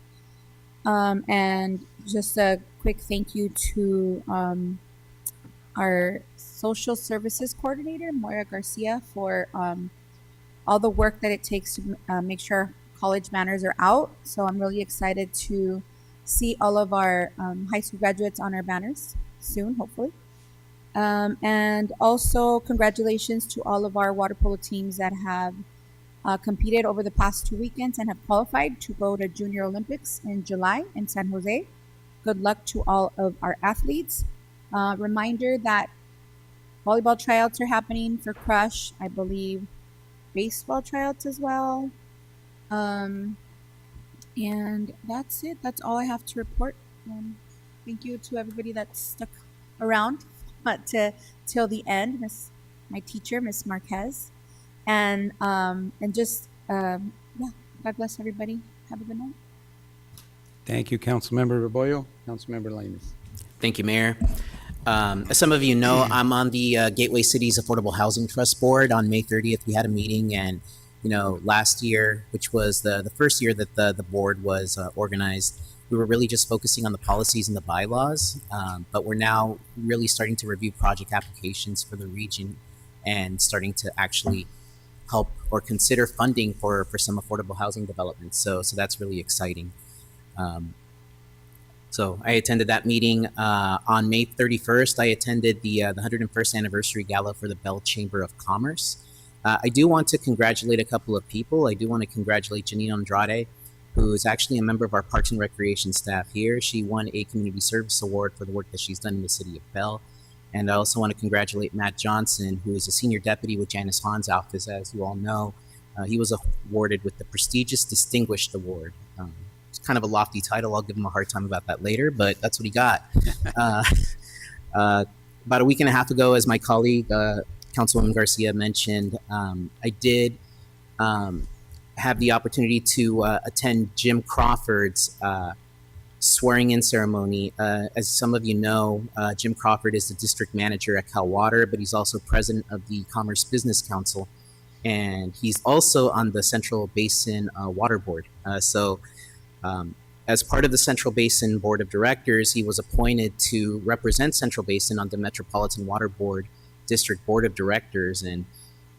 And just a quick thank you to our social services coordinator, Moira Garcia, for all the work that it takes to make sure college banners are out. So I'm really excited to see all of our high school graduates on our banners soon, hopefully. And also congratulations to all of our water polo teams that have competed over the past 2 weekends and have qualified to go to Junior Olympics in July in San Jose. Good luck to all of our athletes. Reminder that volleyball tryouts are happening for Crush. I believe baseball tryouts as well. And that's it. That's all I have to report. Thank you to everybody that stuck around till the end. My teacher, Miss Marquez, and just yeah. God bless everybody. Have a good night. Thank you, Councilmember Rebollo. Councilmember Linus. Thank you, Mayor. As some of you know, I'm on the Gateway Cities Affordable Housing Trust Board. On May 30th, we had a meeting, and last year, which was the first year that the board was organized, we were really just focusing on the policies and the bylaws, but we're now really starting to review project applications for the region and starting to actually help or consider funding for some affordable housing developments. So that's really exciting. So I attended that meeting on May 31st. I attended the 101st anniversary gala for the Bell Chamber of Commerce. I do want to congratulate a couple of people. I do want to congratulate Janine Andrade, who is actually a member of our Parks and Recreation staff here. She won a Community Service Award for the work that she's done in the city of Bell. And I also want to congratulate Matt Johnson, who is a senior deputy with Janice Hahn's office. As you all know, he was awarded with the prestigious Distinguished Award. It's kind of a lofty title. I'll give him a hard time about that later, but that's what he got. About a week and a half ago, as my colleague, Councilwoman Garcia mentioned, I did have the opportunity to attend Jim Crawford's swearing-in ceremony. As some of you know, Jim Crawford is the district manager at Cal Water, but he's also president of the Commerce Business Council, and he's also on the Central Basin Water Board. As part of the Central Basin Board of Directors, he was appointed to represent Central Basin on the Metropolitan Water Board District Board of Directors. And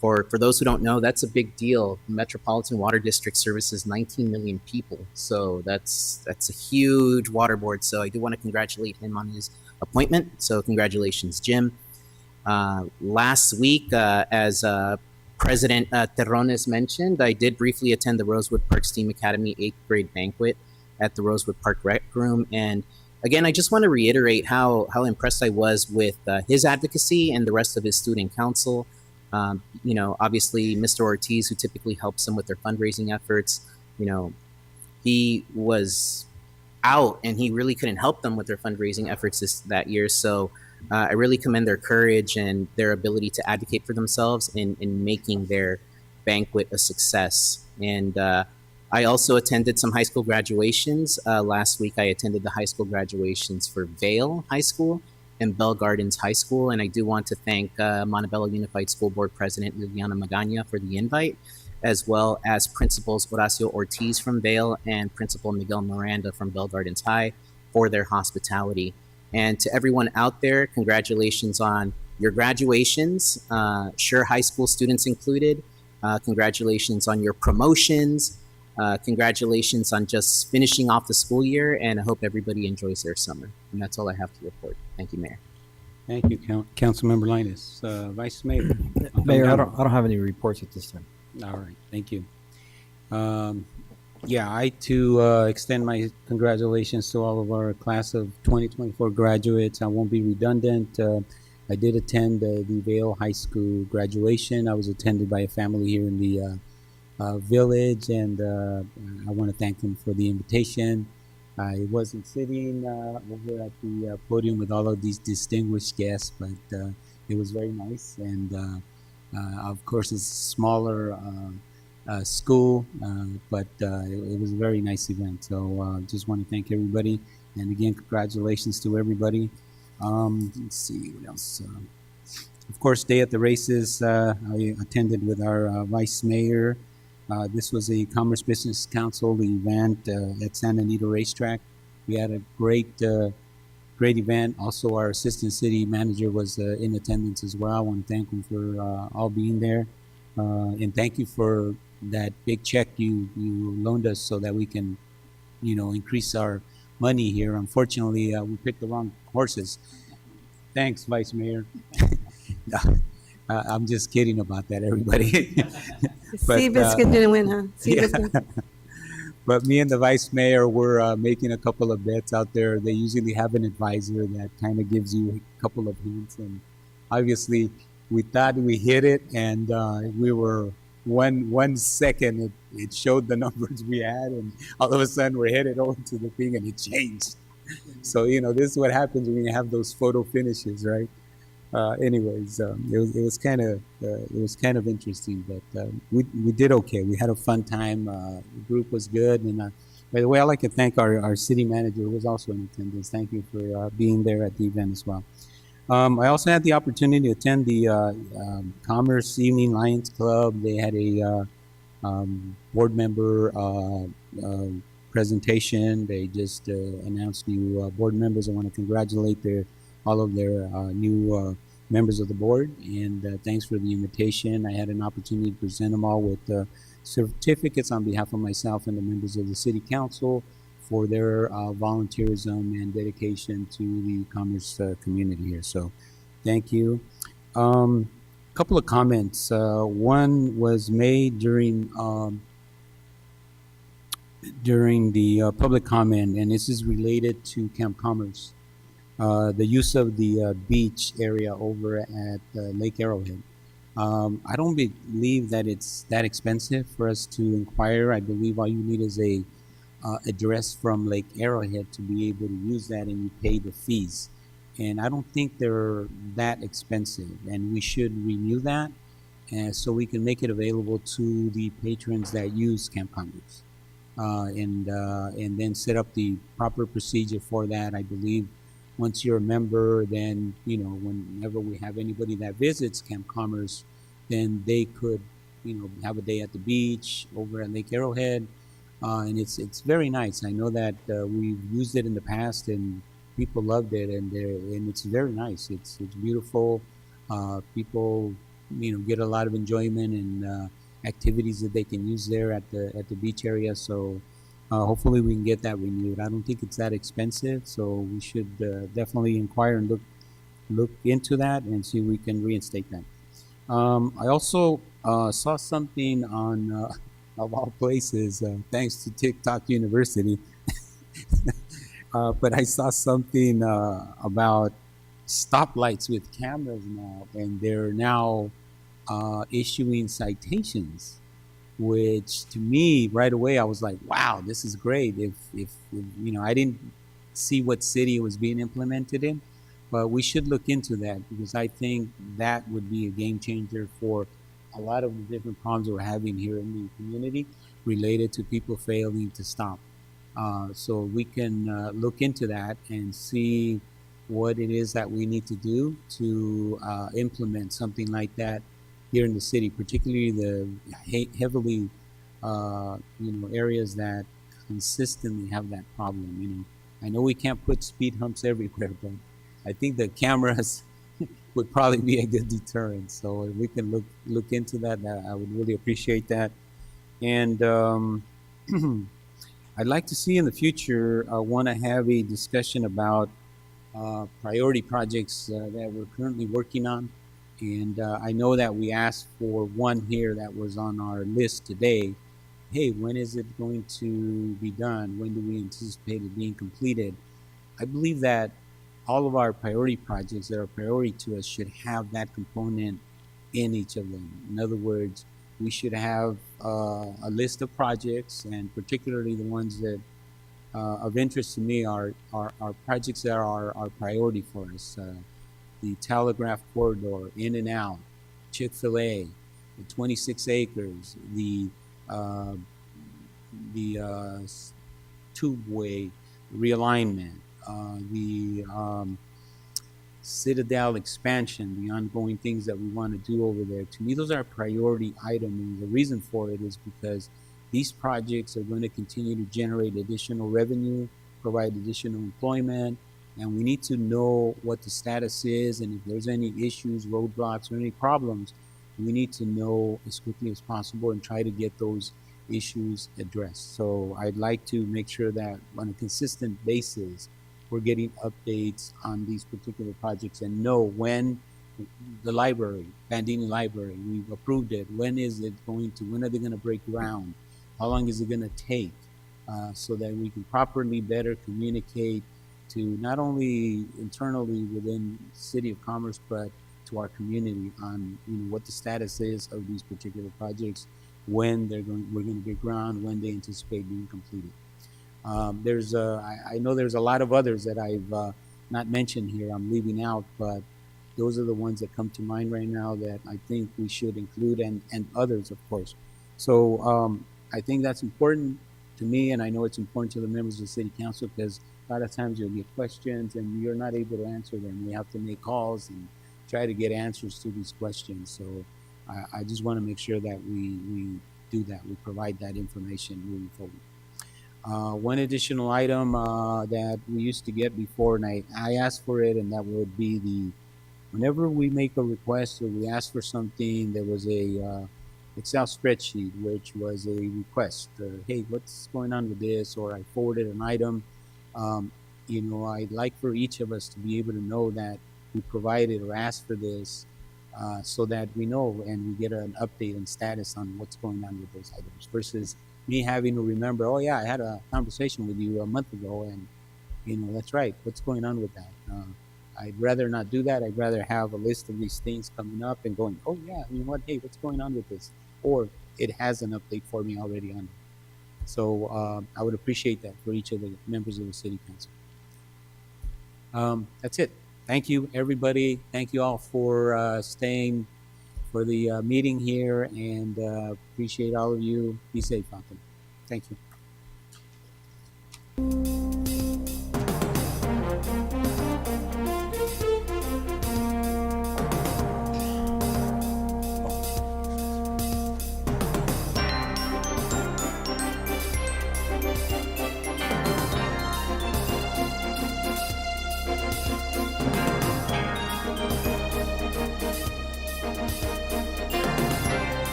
for those who don't know, that's a big deal. The Metropolitan Water District services 19 million people. So that's a huge water board. So I do want to congratulate him on his appointment. So congratulations, Jim. Last week, as President Terrones mentioned, I did briefly attend the Rosewood Park STEAM Academy 8th grade banquet at the Rosewood Park Rec Room. And again, I just want to reiterate how impressed I was with his advocacy and the rest of his student council. Obviously, Mr. Ortiz, who typically helps them with their fundraising efforts, he was out and he really couldn't help them with their fundraising efforts that year. So I really commend their courage and their ability to advocate for themselves in making their banquet a success. And I also attended some high school graduations. Last week, I attended the high school graduations for Vale High School and Bell Gardens High School. And I do want to thank Montebello Unified School Board President Liliana Magana for the invite, as well as Principals Horacio Ortiz from Vale and Principal Miguel Miranda from Bell Gardens High for their hospitality. And to everyone out there, congratulations on your graduations, sure high school students included. Congratulations on your promotions. Congratulations on just finishing off the school year, and I hope everybody enjoys their summer. And that's all I have to report. Thank you, Mayor. Thank you, Councilmember Linus. Vice Mayor. Mayor, I don't have any reports at this time. All right, thank you. I too extend my congratulations to all of our class of 2024 graduates. I won't be redundant. I did attend the Vale High School graduation. I was attended by a family here in the village, and I want to thank them for the invitation. I wasn't sitting over at the podium with all of these distinguished guests, but it was very nice, and of course it's a smaller school, but it was a very nice event. So just want to thank everybody, and again, congratulations to everybody. Let's see what else. Of course, Day at the Races, I attended with our Vice Mayor. This was a Commerce Business Council event at Santa Anita Racetrack. We had a great event. Also, our Assistant City Manager was in attendance as well. I want to thank him for all being there. And thank you for that big check you loaned us so that we can, increase our money here. Unfortunately, we picked the wrong horses. Thanks, Vice Mayor. I'm just kidding about that, everybody. Seabiscuit didn't win, huh? Yeah. Seabiscuit. But me and the Vice Mayor were making a couple of bets out there. They usually have an advisor that kind of gives you a couple of hints. And obviously, we thought we hit it, and we were 1 second, it showed the numbers we had, and all of a sudden we're headed over to the thing, and it changed. So, this is what happens when you have those photo finishes, right? Anyways, it was kind of interesting, but we did okay. We had a fun time. The group was good, and by the way, I'd like to thank our city manager who was also in attendance. Thank you for being there at the event as well. I also had the opportunity to attend the Commerce Evening Lions Club. They had a board member presentation. They just announced new board members. I want to congratulate all of their new members of the board, and thanks for the invitation. I had an opportunity to present them all with certificates on behalf of myself and the members of the city council for their volunteerism and dedication to the commerce community here. So thank you. Couple of comments. One was made during the public comment, and this is related to Camp Commerce. The use of the beach area over at Lake Arrowhead. I don't believe that it's that expensive for us to inquire. I believe all you need is a address from Lake Arrowhead to be able to use that, and you pay the fees. And I don't think they're that expensive, and we should renew that so we can make it available to the patrons that use Camp Commerce. And then set up the proper procedure for that. I believe once you're a member, then, whenever we have anybody that visits Camp Commerce, then they could, have a day at the beach over at Lake Arrowhead. And it's very nice. I know that we've used it in the past and people loved it, and it's very nice. It's beautiful. People, get a lot of enjoyment and activities that they can use there at the beach area. So hopefully we can get that renewed. I don't think it's that expensive, so we should definitely inquire and look into that and see if we can reinstate that. I also saw something on, of all places, thanks to TikTok University, but I saw something about stoplights with cameras now, and they're now issuing citations, which to me right away I was like, wow, this is great. If I didn't see what city it was being implemented in, but we should look into that, because I think that would be a game changer for a lot of the different problems we're having here in the community related to people failing to stop. So we can look into that and see what it is that we need to do to implement something like that here in the city, particularly the heavily, areas that consistently have that problem. I know we can't put speed humps everywhere, but I think the cameras would probably be a good deterrent. So if we can look into that, I would really appreciate that. And I'd like to see in the future, I want to have a discussion about priority projects that we're currently working on. And I know that we asked for one here that was on our list today. Hey, when is it going to be done? When do we anticipate it being completed? I believe that all of our priority projects that are priority to us should have that component in each of them. In other words, we should have a list of projects, and particularly the ones that of interest to me are projects that are priority for us. the Telegraph Corridor, in and out, Chick-fil-A, the 26 acres, the tubeway realignment, the Citadel expansion, the ongoing things that we want to do over there. To me, those are priority items, and the reason for it is because these projects are going to continue to generate additional revenue, provide additional employment, and we need to know what the status is, and if there's any issues, roadblocks, or any problems, we need to know as quickly as possible and try to get those issues addressed. So I'd like to make sure that on a consistent basis, we're getting updates on these particular projects and know when the library, Bandini Library, we've approved it. When are they going to break ground? How long is it going to take? So that we can properly better communicate to not only internally within the City of Commerce, but to our community on what the status is of these particular projects, when we're going to break ground, when they anticipate being completed. I know there's a lot of others that I've not mentioned here. I'm leaving out, but those are the ones that come to mind right now that I think we should include, and others, of course. So I think that's important to me, and I know it's important to the members of the City Council, because a lot of times you'll get questions and you're not able to answer them. We have to make calls and try to get answers to these questions. So I just want to make sure that we do that. We provide that information moving forward. One additional item that we used to get before, and I asked for it, and that would be whenever we make a request or we ask for something, there was a Excel spreadsheet, which was a request. Hey, what's going on with this? Or I forwarded an item. I'd like for each of us to be able to know that we provided or asked for this, so that we know and we get an update and status on what's going on with those items, versus me having to remember, oh yeah, I had a conversation with you a month ago, and that's right, what's going on with that? I'd rather not do that. I'd rather have a list of these things coming up and going, oh yeah, you know what, hey, what's going on with this? Or it has an update for me already on it. So I would appreciate that for each of the members of the City Council. That's it. Thank you, everybody. Thank you all for staying for the meeting here, and appreciate all of you. Be safe out there. Thank you.